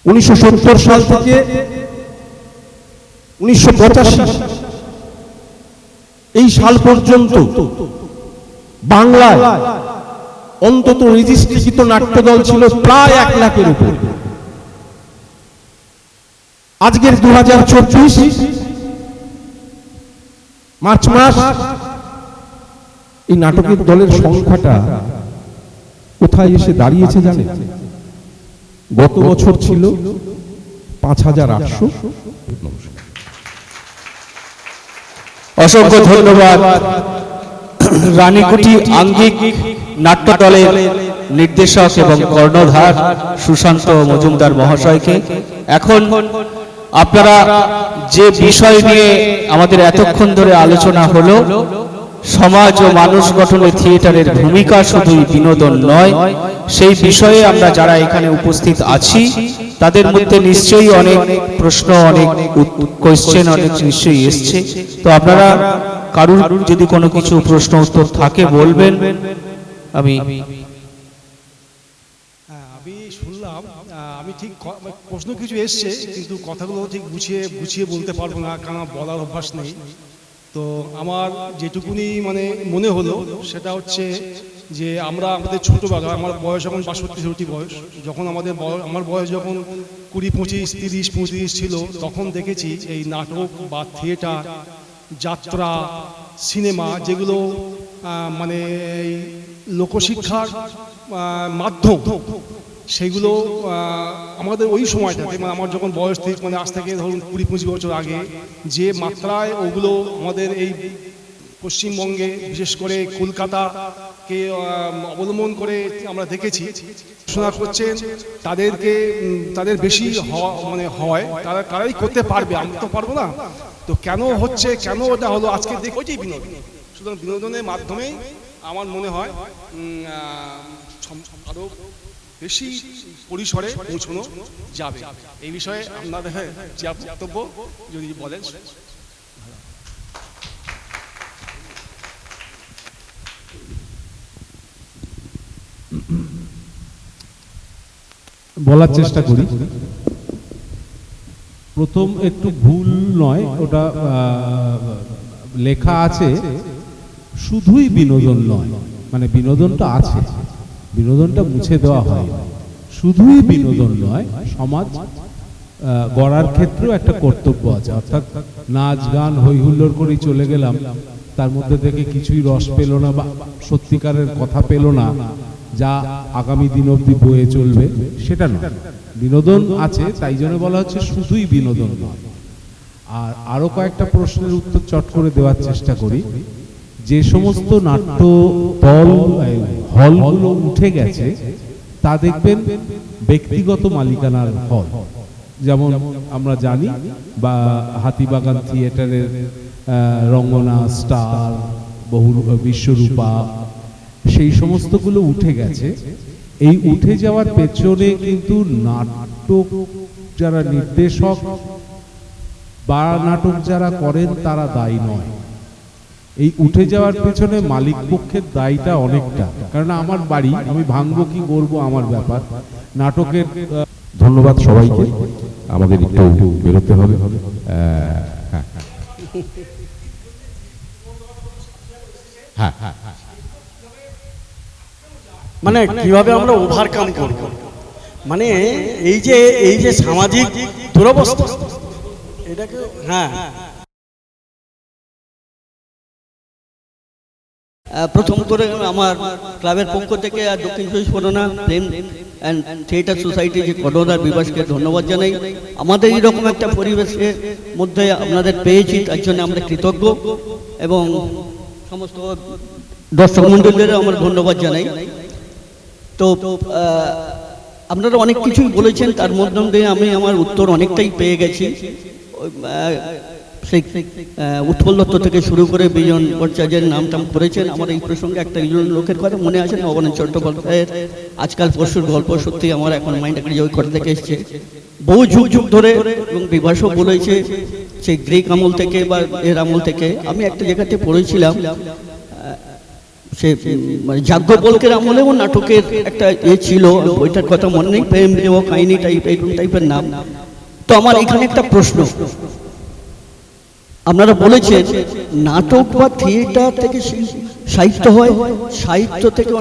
1970 সাল থেকে 1985 এই সাল পর্যন্ত বাংলায় অন্তত রেজিস্ট্রিকৃত নাট্যদল ছিল প্রায় 1 লাখের উপর। আজকের 2024 মার্চ মাস, এই নাটকের দলের সংখ্যাটা কোথায় এসে দাঁড়িয়েছে জানেন? গত বছর ছিল 5800।
অসংখ্য ধন্যবাদ রানীকুটি আঙ্গিক নাট্য দলের নির্দেশক এবং কর্ণধার সুশান্ত মজুমদার মহাশয়কে। এখন আপনারা যে বিষয় নিয়ে আমাদের এতক্ষণ ধরে আলোচনা হলো, সমাজ ও মানুষ গঠনে থিয়েটারের ভূমিকা শুধুই বিনোদন নয়, সেই বিষয়ে আমরা যারা এখানে উপস্থিত আছি তাদের মধ্যে নিশ্চয়ই অনেক প্রশ্ন, অনেক কোয়েশ্চেন অনেক নিশ্চয়ই এসছে। তো আপনারা কারুর যদি কোনো কিছু প্রশ্ন উত্তর থাকে বলবেন। আমি
শুনলাম, আমি ঠিক প্রশ্ন কিছু এসছে কিন্তু কথাগুলো ঠিক গুছিয়ে বলতে পারবো না, কারণ বলার অভ্যাস নেই। তো আমার যেটুকুনি মানে মনে হলো সেটা হচ্ছে যে আমরা আমাদের ছোটোবেলা, আমার বয়স এখন 62-63 বয়স, যখন আমার বয়স যখন 20, 25, 30, 35 ছিল, তখন দেখেছি এই নাটক বা থিয়েটার, যাত্রা, সিনেমা, যেগুলো মানে এই লোকশিক্ষার মাধ্যম, সেগুলো আমাদের ওই সময়টাতে মানে আমার যখন বয়স থেকে মানে আজ থেকে ধরুন 20-25 বছর আগে যে মাত্রায় ওগুলো আমাদের এই পশ্চিমবঙ্গে বিশেষ করে কলকাতাকে অবলম্বন করে আমরা দেখেছি শোনা করছেন তাদের বেশি মানে হয় তারাই করতে পারবে, আমরা তো পারবো না। তো কেন হচ্ছে, কেন ওটা হলো আজকে দেখো যে বিনোদন, সুতরাং বিনোদনের মাধ্যমেই আমার মনে হয় আরো বেশি পরিসরে পৌঁছানো যাবে। এই বিষয়ে আপনাদের যা বক্তব্য যদি বলেন।
বলার চেষ্টা করি। প্রথম একটু ভুল নয়, ওটা লেখা আছে শুধুই বিনোদন নয়, মানে বিনোদনটা আছে, বিনোদনটা মুছে দেওয়া হয়, শুধুই বিনোদন নয়, সমাজ গড়ার ক্ষেত্রেও একটা কর্তব্য আছে। অর্থাৎ নাচ গান হই হুল্লোড় করেই চলে গেলাম, তার মধ্যে থেকে কিছুই রস পেল না বা সত্যিকারের কথা পেল না যা আগামী দিন অবধি বয়ে চলবে, সেটা নয়। বিনোদন আছে, তাই জন্য বলা হচ্ছে শুধুই বিনোদন নয়। আর আরো কয়েকটা প্রশ্নের উত্তর চট করে দেওয়ার চেষ্টা করি। যে সমস্ত নাট্য দল হলগুলো উঠে গেছে তা দেখবেন ব্যক্তিগত মালিকানার হল, যেমন আমরা জানি বা হাতিবাগান থিয়েটারের রঙ্গনা, স্টার, বহু বিশ্বরূপা, সেই সমস্তগুলো উঠে গেছে। এই উঠে যাওয়ার পেছনে কিন্তু নাটক যারা নির্দেশক বা নাটক যারা করেন তারা দায়ী নয়। এই উঠে যাওয়ার পেছনে মালিক পক্ষের দায়ীটা অনেকটা, কারণ আমার বাড়ি, আমি ভাঙবো কি করবো আমার ব্যাপার। নাটকের
ধন্যবাদ সবাইকে, আমাদের একটু বেরোতে হবে।
মানে কিভাবে আমরা ওভারকাম করব, মানে এই যে সামাজিক দুরবস্থা এটাকে প্রথম করে আমার ক্লাবের পক্ষ থেকে আর দক্ষিণ চব্বিশ Pargana film and theatre society যে কর্ণধার বিভাসকে ধন্যবাদ জানাই। আমাদের এইরকম একটা পরিবেশের মধ্যে আপনাদের পেয়েছি, তার জন্য আমরা কৃতজ্ঞ এবং সমস্ত দর্শক মণ্ডলীদেরও আমরা ধন্যবাদ জানাই। তো আপনারা অনেক কিছুই বলেছেন, তার মধ্যে দিয়ে আমি আমার উত্তর অনেকটাই পেয়ে গেছি। সেই উৎপল দত্ত থেকে শুরু করে বিজন ভট্টাচার্যের নাম টাম করেছেন। আমার এই প্রসঙ্গে একটা লোকের কথা মনে আছে, নবনীন চট্টোপাধ্যায়ের আজকাল পরশুর গল্প, সত্যি আমার এখন মাইন্ড একটা ওই কথা থেকে এসছে বহু যুগ যুগ ধরে, এবং বিভাসও বলেছে সেই গ্রিক আমল থেকে বা এর আমল থেকে। আমি একটা জায়গাতে পড়েছিলাম, সে মানে যাজ্ঞবল্কের আমলেও নাটকের একটা ছিল, ওইটার কথা মনে নেই, প্রেম দেওয়া কাহিনী টাইপের নাম। তো আমার এখানে একটা প্রশ্ন, আপনারা বলেছেন নাটক বা থিয়েটার থেকে সাহিত্য হয়, সাহিত্য থেকেও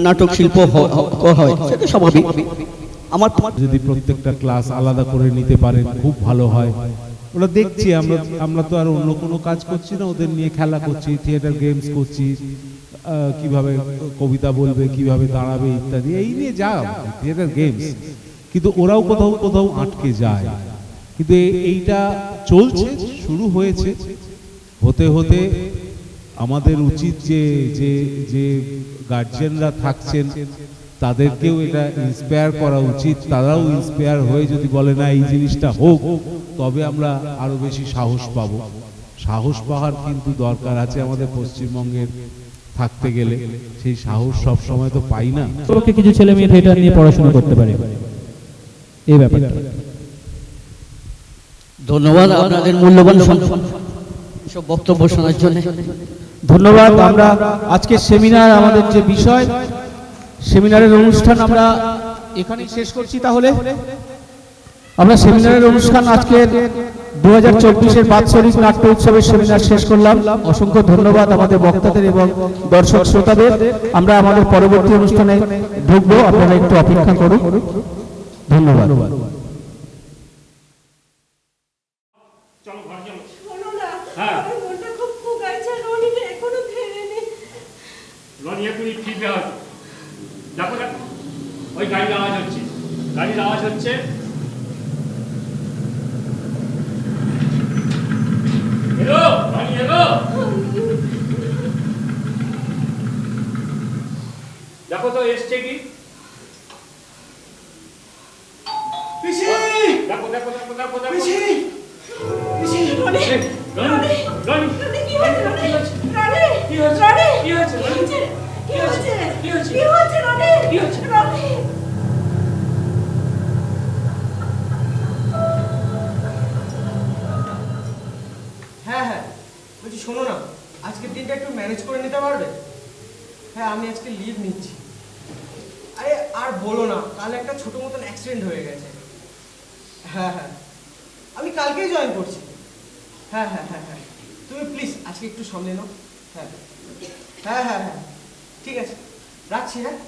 নাটক শিল্প হয়, সেটা স্বাভাবিক। আমার
যদি প্রত্যেকটা ক্লাস আলাদা করে নিতে পারেন খুব ভালো হয়। ওরা দেখছি, আমরা তো আর অন্য কোনো কাজ করছি না, ওদের নিয়ে খেলা করছি, থিয়েটার গেমস করছি, কিভাবে কবিতা বলবে, কিভাবে দাঁড়াবে ইত্যাদি, এই নিয়ে যা থিয়েটার গেমস। কিন্তু ওরাও কোথাও কোথাও আটকে যায়। কিন্তু এইটা চলছে, শুরু হয়েছে, হতে হতে আমাদের উচিত যে গার্জিয়ানরা থাকছেন তাদেরকেও এটা ইন্সপায়ার করা উচিত। তারাও ইন্সপায়ার হয়ে যদি বলে না এই জিনিসটা হোক, তবে আমরা আরো বেশি সাহস পাবো। সাহস পাওয়ার কিন্তু দরকার আছে আমাদের পশ্চিমবঙ্গের থাকতে গেলে, সেই সাহস সব সময় তো পাই না।
কিছু ছেলে মেয়ে থিয়েটার নিয়ে পড়াশোনা করতে পারে, এই ব্যাপারটা।
ধন্যবাদ আপনাদের মূল্যবান সব বক্তব্য শোনার জন্য।
ধন্যবাদ। আমরা আজকের সেমিনার, আমাদের যে বিষয়, সেমিনারের অনুষ্ঠান আমরা এখানেই শেষ করছি। তাহলে আমরা সেমিনারের অনুষ্ঠান আজকের 2024-এর বাৎসরিক নাট্য উৎসবের সেমিনার শেষ করলাম। অসংখ্য ধন্যবাদ আমাদের বক্তাদের এবং দর্শক শ্রোতাদের। আমরা আমাদের পরবর্তী অনুষ্ঠানে ঢুকবো, আপনারা একটু অপেক্ষা করুন। ধন্যবাদ।
রনি এখনই ফিরবে হয়তো, দেখো ওই গাড়ির আওয়াজ হচ্ছে।
গাড়ির আওয়াজ হচ্ছে। এলো, গাড়ি এলো। দেখো তো এসছে কি।
পিসি!
দেখো দেখো দেখো দেখো দেখো।
পিসি! পিসি!
রনি, রনি, রনি,
কি হয়েছে রনি? রনি!
কি হয়েছে?
রনি!
কি হয়েছে?
কি হয়েছে? কি হয়েছে?
কি হয়েছে?
কি হয়েছে রনি?
কি হয়েছে?
রনি!
হ্যাঁ হ্যাঁ, বলছি শোনো না, আজকের দিনটা একটু ম্যানেজ করে নিতে পারবে? হ্যাঁ, আমি আজকে লিভ নিচ্ছি। আরে আর বলো না, কাল একটা ছোট মতন অ্যাক্সিডেন্ট হয়ে গেছে। হ্যাঁ হ্যাঁ, আমি কালকেই জয়েন করছি। হ্যাঁ হ্যাঁ হ্যাঁ হ্যাঁ, তুমি প্লিজ আজকে একটু সামলে নাও। হ্যাঁ হ্যাঁ হ্যাঁ হ্যাঁ, ঠিক আছে, রাখছি। হ্যাঁ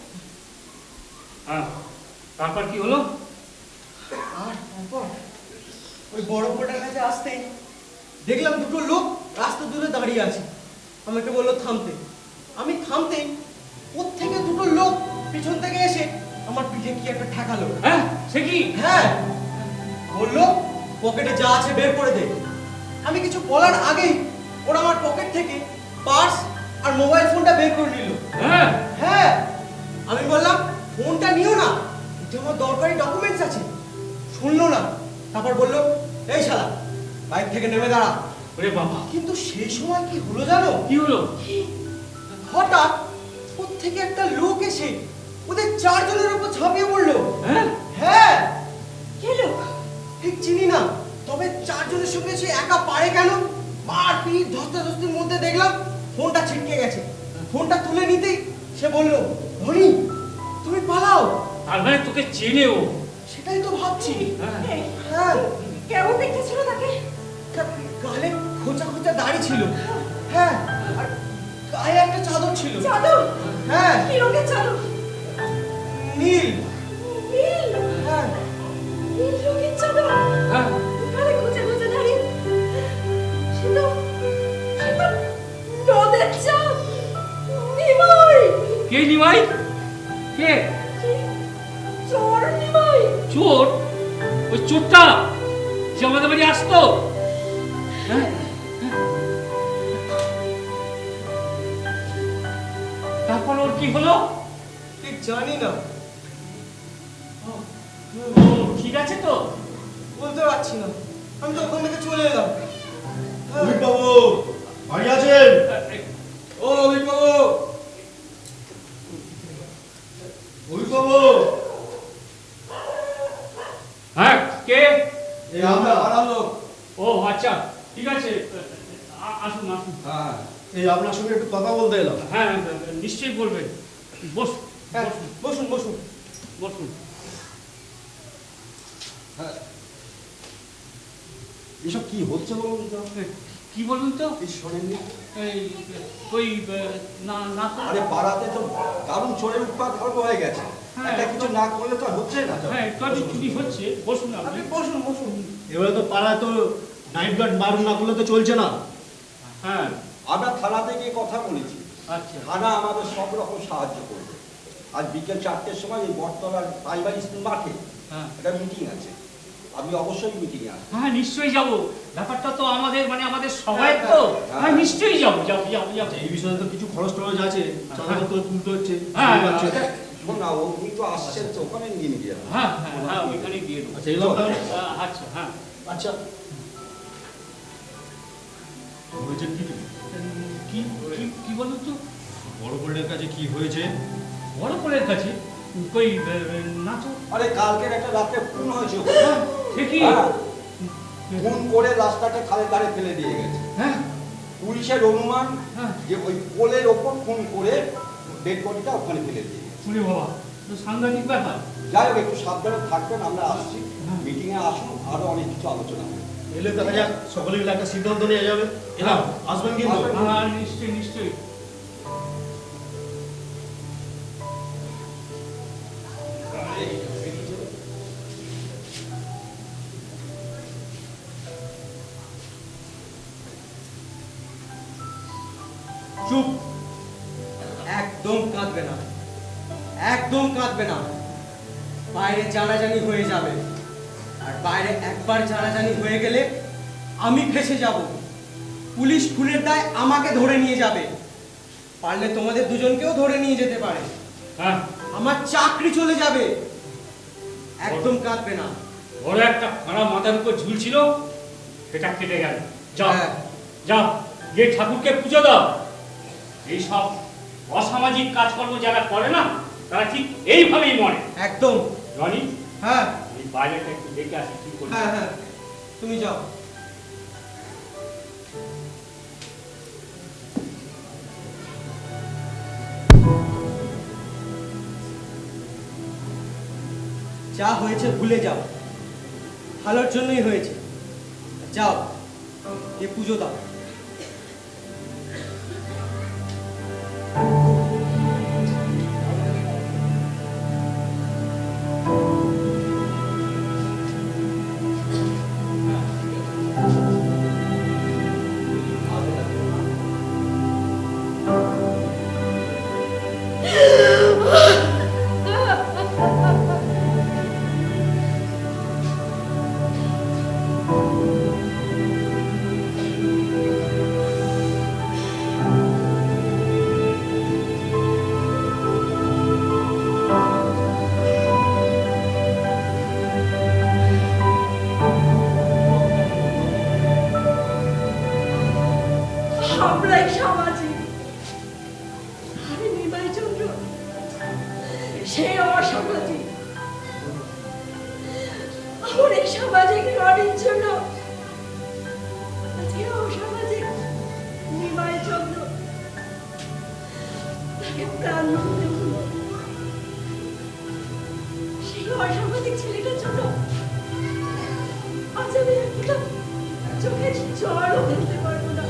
হ্যাঁ, তারপর কি হলো?
আর তারপর ওই বড় কোটার কাছে আসতেই দেখলাম দুটো লোক রাস্তা দূরে দাঁড়িয়ে আছে। আমাকে বললো থামতে। আমি থামতেই ওর থেকে দুটো লোক পিছন থেকে এসে আমার পিঠে কি একটা ঠেকালো।
হ্যাঁ, সে কি?
হ্যাঁ, বললো পকেটে যা আছে বের করে দে। আমি কিছু বলার আগেই ওরা আমার পকেট থেকে পার্স আর মোবাইল ফোনটা বের করে নিল।
হ্যাঁ
হ্যাঁ, আমি বললাম ফোনটা নিও না, এটা আমার দরকারি ডকুমেন্টস আছে। শুনলো না, তারপর বললো এই শালা বাইক থেকে নেমে দাঁড়া।
ওরে বাবা!
কিন্তু সেই সময় কি হলো জানো?
কি হলো?
হঠাৎ ওর থেকে একটা লোক এসে ওদের চারজনের উপর ঝাঁপিয়ে পড়লো।
হ্যাঁ
হ্যাঁ,
কে লোক?
ঠিক চিনি না, তবে চারজনের সঙ্গে সে একা পারে কেন? মারপিট ধস্তাধস্তির মধ্যে দেখলাম ফোনটা ছিটকে গেছে। ফোনটা তুলে নিতেই সে বলল, ধনী তুমি পালাও।
আর মানে তোকে চেনে ও?
সেটাই তো ভাবছি।
এই,
হ্যাঁ,
কেমন দেখতে ছিল তাকে?
গালে খোঁচা খোঁচা দাড়ি ছিল। হ্যাঁ, আর গায়ে একটা চাদর ছিল।
চাদর?
হ্যাঁ।
কি রঙের চাদর?
নীল।
নীল?
হ্যাঁ।
নীল রঙের চাদর?
হ্যাঁ।
গালে খোঁচা খোঁচা দাড়ি? সে তো নদের চাঁদ, নিমাই।
কে নিমাই? কে?
চোর নিমাই।
চোর? ওই চোরটা যে আমাদের বাড়ি আসতো? হ্যাঁ, তারপর ওর কি হলো?
ঠিক জানি না।
ও ঠিক আছে তো?
বলতে পারছি না, আমি তো ওখান থেকে চলে এলাম।
বাবু বাড়ি আছেন?
ও অমিত বাবু!
বাবু!
হ্যাঁ, কে?
এই আমরা পাড়ার লোক।
ও আচ্ছা, ঠিক আছে, আসুন আসুন।
হ্যাঁ, এই আপনার সঙ্গে একটু কথা বলতে এলাম।
হ্যাঁ, নিশ্চয়ই বলবেন। বসুন
বসুন বসুন
বসুন।
হ্যাঁ, এসব কি হচ্ছে বলুন তো?
কি বলুন তো?
শোনেননি?
এই ওই না না তো।
আরে পাড়াতে তো দারুণ চোরের উৎপাত অল্প হয়ে গেছে।
হ্যাঁ,
একটা কিছু না করলে তো আর হচ্ছে না।
হ্যাঁ, একটু আধটু চুরি হচ্ছে। বসুন আপনি।
বসুন বসুন।
এবারে তো পাড়ায় তো নাইট গার্ড বারণ না করলে তো চলছে না।
হ্যাঁ,
আমরা থানাতে গিয়ে কথা বলেছি।
আচ্ছা।
থানা আমাদের সব রকম সাহায্য করবে। আজ বিকেল 4টের সময় এই বটতলার প্রাইমারি স্কুল মাঠে একটা মিটিং আছে। আপনি অবশ্যই মিটিংয়ে আসবেন।
হ্যাঁ, নিশ্চয়ই যাব। ব্যাপারটা তো আমাদের মানে আমাদের সবাই তো। হ্যাঁ, নিশ্চয়ই যাব যাব যাব যাব।
এই বিষয়ে তো কিছু খরচ টরচ আছে, চাঁদাপত্র তুলতে হচ্ছে।
হ্যাঁ,
শোন না, ও কিন্তু আসছেন তো, ওখানে নিয়ে নিয়ে যাবেন।
হ্যাঁ হ্যাঁ হ্যাঁ, ওইখানেই দিয়ে দেবো।
আচ্ছা, এলাম তাহলে?
আচ্ছা, হ্যাঁ।
আচ্ছা, হয়েছে কি?
কি কি- কি বলুন তো?
বড় বোর্ডের কাছে কি হয়েছে?
বড় কোলের কাছে? কই না তো।
আরে কালকের একটা রাতে খুন হয়েছে।
সে কি?
খুন করে রাস্তাটা খালের ধারে ফেলে দিয়ে গেছে।
হ্যাঁ,
পুলিশের অনুমান যে ওই পোলের ওপর খুন করে ডেড বডিটা ওখানে ফেলে দিয়ে গেছে।
শুনে বাবা, তো সাংঘাতিক ব্যাপার।
যাই হোক, একটু সাবধানে থাকবেন, আমরা আসছি। মিটিংয়ে আসুন, আরো অনেক কিছু আলোচনা হবে। এলে দেখা যাক, সকলে মিলে একটা সিদ্ধান্ত নিয়ে যাবে। এলাম, আসবেন কিন্তু?
হ্যাঁ, নিশ্চয়ই নিশ্চয়ই।
চুপ, একদম কাঁদবে না, একদম কাঁদবে না।
বাইরে জানাজানি হয়ে যাবে, আর বাইরে একবার জানাজানি হয়ে গেলে আমি ফেঁসে যাব। পুলিশ খুনের দায় আমাকে ধরে নিয়ে যাবে, পারলে তোমাদের দুজনকেও ধরে নিয়ে যেতে পারে। আমার চাকরি চলে যাবে। একদম কাঁদবে না।
বড় একটা খারাপ মাথার উপর ঝুলছিল, সেটা কেটে গেল। যাও যাও, গিয়ে ঠাকুরকে পুজো দাও। এইসব অসামাজিক কাজকর্ম যারা করে না, তারা ঠিক এইভাবেই মরে।
একদম।
রনি,
হ্যাঁ,
এই বাইরেটা একটু দেখে আসি কি করবি।
হ্যাঁ হ্যাঁ, তুমি যাও। যা হয়েছে ভুলে যাও, ভালোর জন্যই হয়েছে। যাও, এ পুজো দাও।
আমরাই সামাজিক, আমি নিমাই চন্দ্র, সে অসামাজিক। আমার এই সামাজিক রনির জন্য আজকে অসামাজিক নিমাই চন্দ্র তাকে প্রাণ দিতে হলো। সেই অসামাজিক ছেলেটার জন্য আজ আমি একটা চোখে জলও দেখতে পারবো না।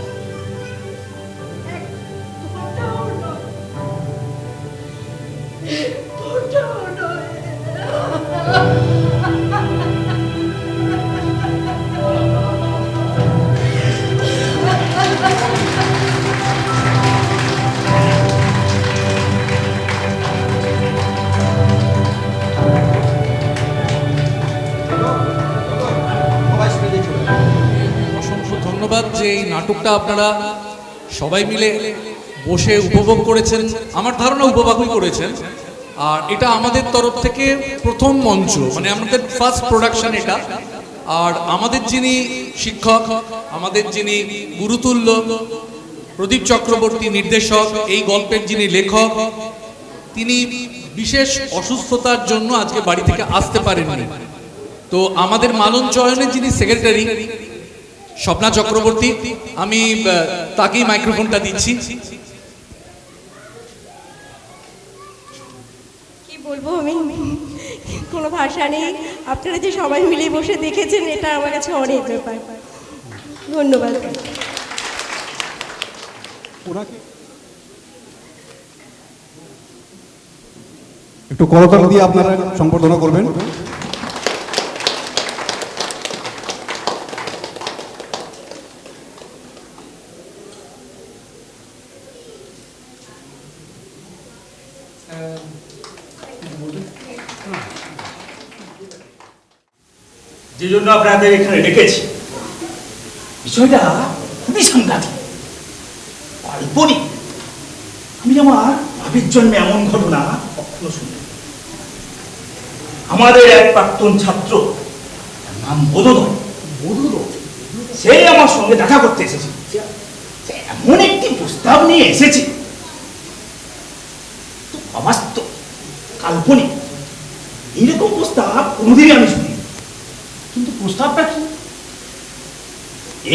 অসংখ্য ধন্যবাদ যে এই নাটকটা আপনারা সবাই মিলে বসে উপভোগ করেছেন। আমার ধারণা উপভোগই করেছেন। আর এটা আমাদের তরফ থেকে প্রথম মঞ্চ, মানে আমাদের ফার্স্ট প্রোডাকশন এটা। আর আমাদের যিনি শিক্ষক, আমাদের যিনি গুরুতুল্য প্রদীপ চক্রবর্তী নির্দেশক, এই গল্পের যিনি লেখক, তিনি বিশেষ অসুস্থতার জন্য আজকে বাড়ি থেকে আসতে পারেননি। তো আমাদের মালন চয়নের যিনি সেক্রেটারি স্বপ্না চক্রবর্তী, আমি তাকেই মাইক্রোফোনটা দিচ্ছি।
কি বলবো আমি, কোনো ভাষা নেই। আপনারা যে সবাই মিলে বসে দেখেছেন, এটা আমার কাছে অনেক ব্যাপার। ধন্যবাদ।
একটু করতালি দিয়ে আপনারা সম্বর্ধনা করবেন।
যে জন্য আপনাদের এখানে ডেকেছি, বিষয়টা খুবই সাংঘাতিক, কাল্পনিক। আমি আমার ভাবির জন্মে এমন ঘটনা কখনো শুনি। আমাদের এক প্রাক্তন ছাত্র, তার নাম বোধোদয়, সে আমার সঙ্গে দেখা করতে এসেছে। সে এমন একটি প্রস্তাব নিয়ে এসেছে, অবাস্তব, কাল্পনিক। এইরকম প্রস্তাব কোনোদিনই আমি শুনি। কিন্তু প্রস্তাবটা কি?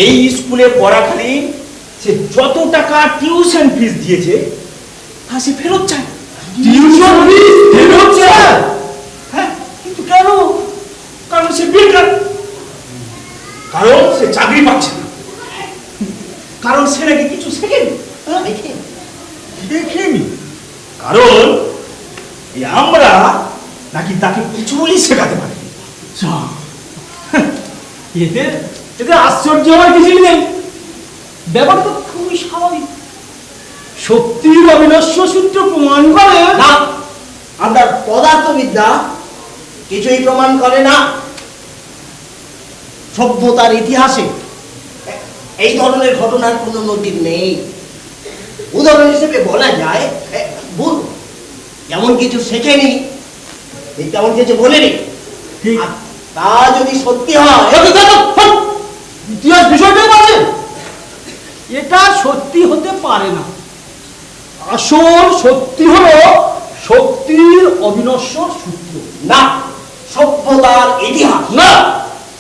এই স্কুলে পড়াকালীন সে যত টাকা টিউশন ফিস দিয়েছে তা সে ফেরত চায়। টিউশন ফিস ফেরত চায়? হ্যাঁ, কিন্তু কেন? কারণ সে বেকার, কারণ সে চাকরি পাচ্ছে না, কারণ সে নাকি কিছু শেখেনি। দেখেনি, কারণ আমরা নাকি তাকে কিছুই শেখাতে পারি।
এতে এতে আশ্চর্য হওয়ার কিছুই নেই, ব্যাপারটা তো খুবই স্বাভাবিক। শক্তির অবিনশ্বর সূত্র প্রমাণ করে
না, আমরা পদার্থবিদ্যা কিছুই প্রমাণ করে না। সভ্যতার ইতিহাসে এই ধরনের ঘটনার কোনো নজির নেই। উদাহরণ হিসেবে বলা যায় ভুল, যেমন কিছু শেখেনি তেমন কিছু বলেনি। আর তা যদি সত্যি হয়,
ইতিহাস বিষয়টাই বলে এটা সত্যি হতে পারে না। আসল সত্যি হলো শক্তির অবিনশ্বর সূত্র।
না, সভ্যতার ইতিহাস।
না,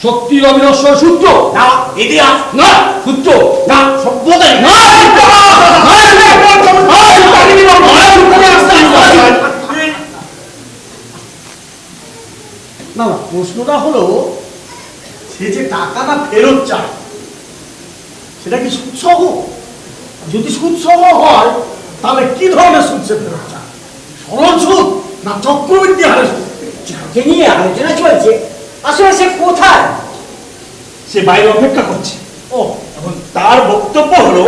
শক্তির অবিনশ্বর সূত্র।
না, ইতিহাস।
না, সূত্র।
না, সভ্যতার।
না, না, প্রশ্নটা হলো সে যে টাকাটা ফেরত চায় সেটা কি সুদসহ? যদি সুদসহ হয় তাহলে কি ধরনের সুদ সে ফেরত চায়? সরল সুদ না চক্রবৃদ্ধি হারে সুদ?
যাকে নিয়ে আলোচনা চলছে আসলে সে কোথায়?
সে বাইরে অপেক্ষা করছে। ও, এখন তার বক্তব্য হলো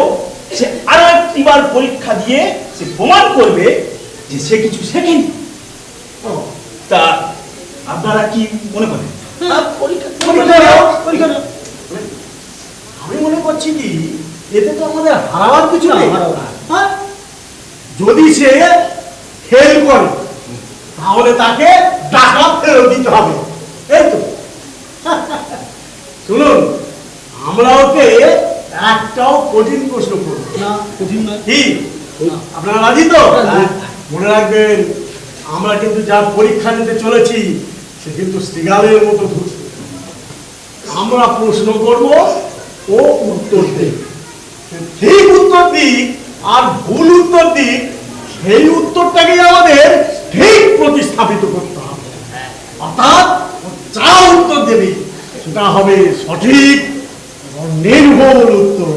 সে আরো একটিবার পরীক্ষা দিয়ে সে প্রমাণ করবে যে সে কিছু শেখেনি। তা আপনারা কি মনে করেন? আমি মনে করছি কি এতে তো আমাদের হারাবার কিছু নেই। হ্যাঁ, যদি সে ফেল করে তাহলে তাকে টাকা ফেরত দিতে হবে, এই তো। শুনুন, আমরা ওকে একটাও কঠিন প্রশ্ন করব না। কঠিন না কি? আপনারা রাজি তো? মনে রাখবেন, আমরা কিন্তু যার পরীক্ষা নিতে চলেছি সে কিন্তু শ্রীগালের মতো ধরছে। আমরা প্রশ্ন করব, ও উত্তর দেবে। ঠিক উত্তর দিক আর ভুল উত্তর দিক, সেই উত্তরটাকে আমাদের ঠিক প্রতিস্থাপিত করতে হবে। অর্থাৎ যা উত্তর দেবে সেটা হবে সঠিক এবং নির্ভুল উত্তর।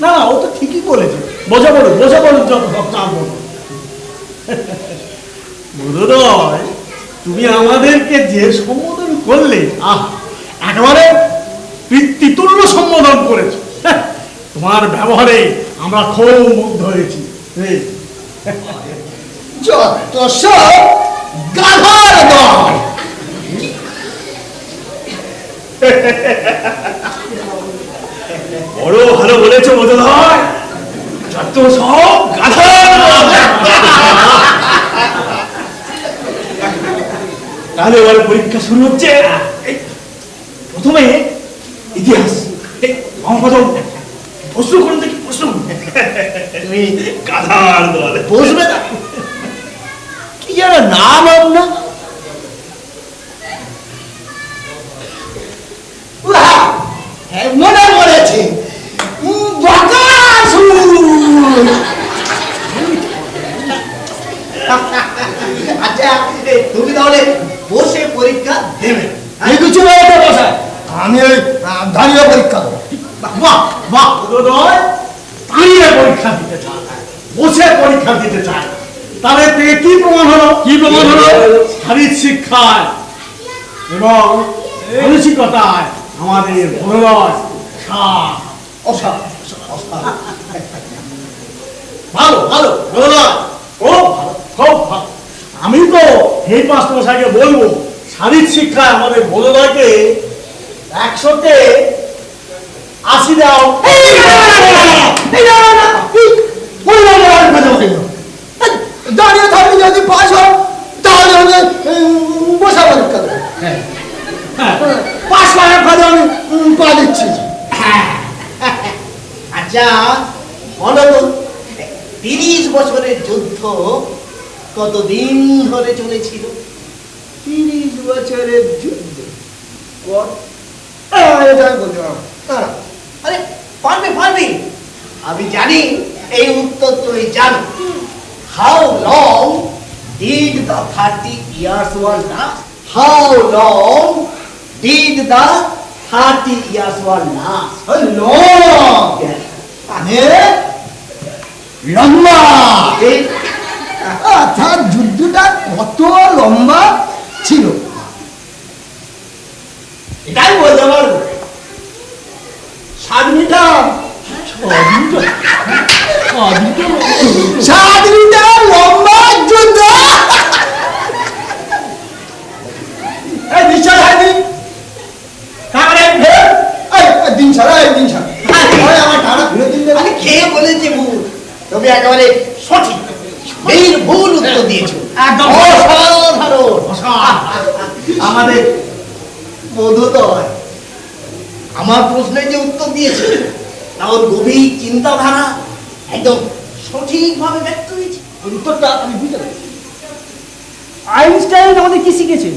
না না, ও তো ঠিকই বলেছে। বোঝা বলুন যত বোধোদয়, তুমি আমাদেরকে যে সম্বোধন করলে, একেবারে পিতৃতুল্য সম্বোধন করেছো। তোমার ব্যবহারে আমরা খুব মুগ্ধ হয়েছি।
যত সব গাধার দল।
বড় ভালো বলেছো বোধোদয়, যত সব গাধার দল। তাহলে এবার পরীক্ষা শুরু হচ্ছে। প্রথমে ইতিহাস। আমার কথা প্রশ্ন করুন দেখি, প্রশ্ন। তুমি গাধার দল
বসবে না কি যেন নাম আপনার? মনে পড়েছে, আচ্ছা, তুমি তাহলে বসে পরীক্ষা দেবে?
আমি কিছু বলতে বসায়,
আমি ওই দাঁড়িয়ে পরীক্ষা দেবো।
বাহ বাহ, বোধোদয় দাঁড়িয়ে পরীক্ষা দিতে চায়, বসে পরীক্ষা দিতে চায়। তাহলে থেকে কি প্রমাণ হলো? কি প্রমাণ হলো? শারীরিক শিক্ষায় এবং মানসিকতায় আমাদের বোধোদয় ভালো ভালো বোধোদয়, খুব ভালো, খুব ভালো। আমি তো এই মাস্টারমশাইকে বলবো, শারীরিক শিক্ষায় আমাদের বোধোদয়কে 100-তে 80 দাও।
দাঁড়িয়ে থাকলে যদি পাস হয় তাহলে আমি বসা পরীক্ষা দেবো।
পাস করার পরে আমি
পা দিচ্ছি। আচ্ছা বলো তো, 30 বছরের যুদ্ধ কতদিন ধরে চলেছিল? 30 বছরের যুদ্ধ। আরে পারবি, আমি জানি এই উত্তর তুই জানো। How long did the 30 years war last? How long did the 30 years war last? Long. মানে লম্বা। অর্থাৎ যুদ্ধটা কত লম্বা ছিল এটাই বলতে পারবো। 7 মিটার 7 মিটার লম্বা যুদ্ধ। এই নিশ্চয় হয়নি দিন ছাড়া দিন ছাড়া আমার টানা ফিরে দিন। আমি খেয়ে বলেছি ভুল, তবে একেবারে সঠিক ভুল উত্তর দিয়েছো, একদম অসাধারণ। আমাদের বোধোদয় আমার প্রশ্নে যে উত্তর দিয়েছে তা ওর গভীর চিন্তাধারা একদম সঠিকভাবে ব্যক্ত হয়েছে। উত্তরটা আমি বুঝতে পারছি।
আইনস্টাইন আমাদের কি শিখেছেন?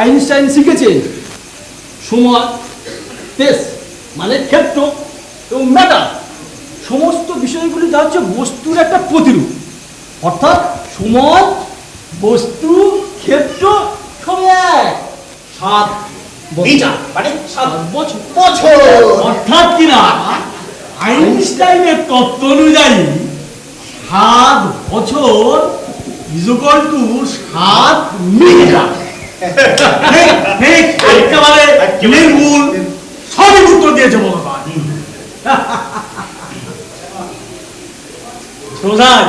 আইনস্টাইন শিখেছেন সময়, স্পেস মানে ক্ষেত্র এবং ম্যাটার, সমস্ত বিষয়গুলি যা হচ্ছে বস্তুর একটা প্রতিরূপ। অর্থাৎ সময়, বস্তু, ক্ষেত্র সব এক। 7 মিটার মানে 7 বছর। অর্থাৎ কিনা আইনস্টাইনের তত্ত্ব অনুযায়ী 7 বছর ইকুয়াল টু 7 মিটার। একেবারে নির্ভুল সঠিক উত্তর দিয়েছে ভগবান। সোজাই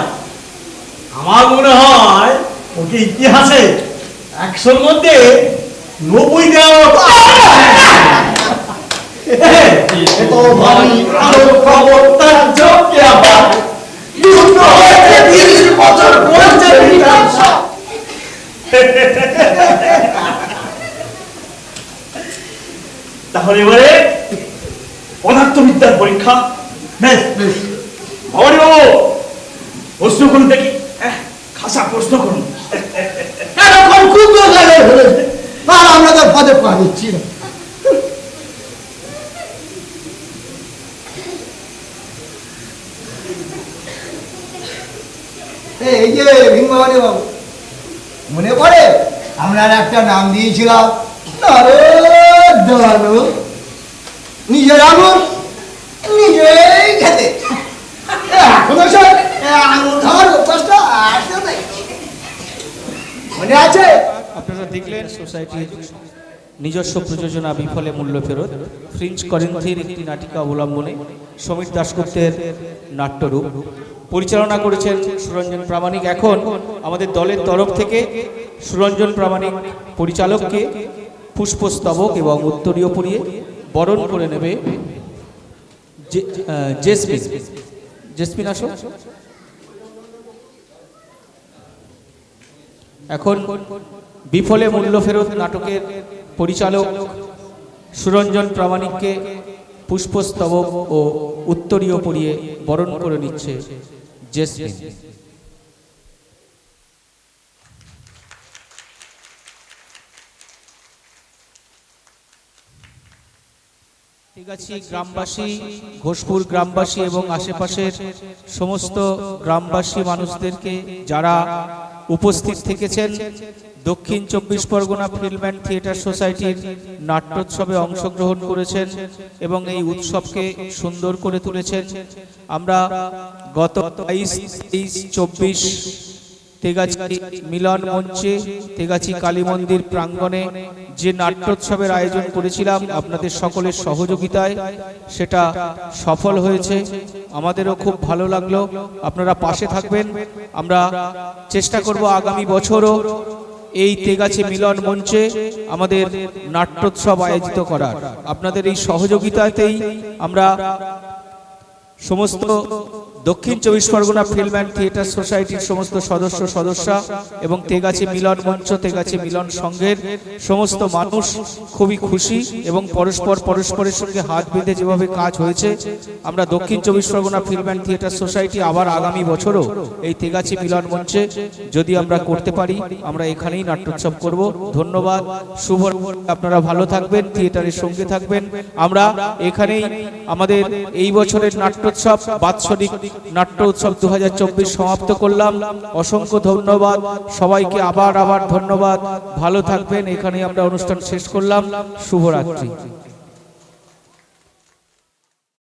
আমার মনে হয় ওকে ইতিহাসে 100-র মধ্যে 90 দেওয়া। তাহলে এবারে পদার্থবিদ্যার পরীক্ষা। বেশ বেশ ভবানী বাবু প্রশ্ন করুন দেখি, খাসা প্রশ্ন করুন।
এখন খুব হয়েছে আর আমরা তার পদে পা দিচ্ছি না। এই যে ভীমভবানী বাবু মনে পড়ে আমরা একটা নাম দিয়েছিলাম নিজের আঙুর নিজেই খেতে। এখনো সব আঙুর খাওয়ার অভ্যাসটা আসতে নাই, মনে আছে?
আপনারা দেখলেন সোসাইটির নিজস্ব প্রযোজনা বিফলে মূল্য ফেরত ফ্রিঞ্জ করিন্থির একটি নাটিকা অবলম্বনে সমীর দাশগুপ্তের নাট্যরূপ পরিচালনা করেছেন সুরঞ্জন প্রামাণিক। এখন আমাদের দলের তরফ থেকে সুরঞ্জন প্রামাণিক পরিচালককে পুষ্পস্তবক এবং উত্তরীয় পরিয়ে বরণ করে নেবে জেসমিন। জেসমিন আসো। এখন বিফলে মূল্য ফেরত নাটকের পরিচালক সুরঞ্জন প্রামাণিককে পুষ্পস্তবক ও উত্তরীয় পরিয়ে বরণ করে নিচ্ছে জেসমিন। তেগাছি গ্রামবাসী, ঘোষপুর গ্রামবাসী এবং আশেপাশের সমস্ত গ্রামবাসী মানুষদেরকে যারা উপস্থিত থেকেছেন, দক্ষিণ 24 পরগনা ফিল্ম অ্যান্ড থিয়েটার সোসাইটির নাট্যোৎসবে অংশগ্রহণ করেছেন এবং এই উৎসবকে সুন্দর করে তুলেছেন। আমরা গত 22-23-24 তেগাছি মিলন মঞ্চে তেগাছি কালী মন্দির প্রাঙ্গণে যে নাট্যোৎসবের আয়োজন করেছিলাম আপনাদের সকলের সহযোগিতায়, সেটা সফল হয়েছে। আমাদেরও খুব ভালো লাগলো। আপনারা পাশে থাকবেন। আমরা চেষ্টা করব আগামী বছরও এই তেগাছি মিলন মঞ্চে আমাদের নাট্যোৎসব আয়োজিত করার। আপনাদের এই সহযোগিতাতেই আমরা সমস্ত দক্ষিণ 24 পরগনা ফিল্ম অ্যান্ড থিয়েটার সোসাইটির সমস্ত সদস্যা এবং তেগাছি মিলন মঞ্চ, তেগাছি মিলন সংঘের সমস্ত মানুষ খুবই খুশি এবং পরস্পরের সঙ্গে হাত বেঁধে যেভাবে কাজ হয়েছে, আমরা দক্ষিণ 24 Pargana film and theatre society আবার আগামী বছরও এই তেগাছি মিলন মঞ্চে যদি আমরা করতে পারি, আমরা এখানেই নাট্যোৎসব করব। ধন্যবাদ, শুভ। আপনারা ভালো থাকবেন, থিয়েটারের সঙ্গে থাকবেন। আমরা এখানেই আমাদের এই বছরের নাট্যোৎসব বাৎসরিক নাট্য উৎসব 2024 সমাপ্ত করলাম। অসংখ্য ধন্যবাদ সবাইকে, আবার ধন্যবাদ। ভালো থাকবেন। এখানে আমরা অনুষ্ঠান শেষ করলাম। শুভরাত্রি।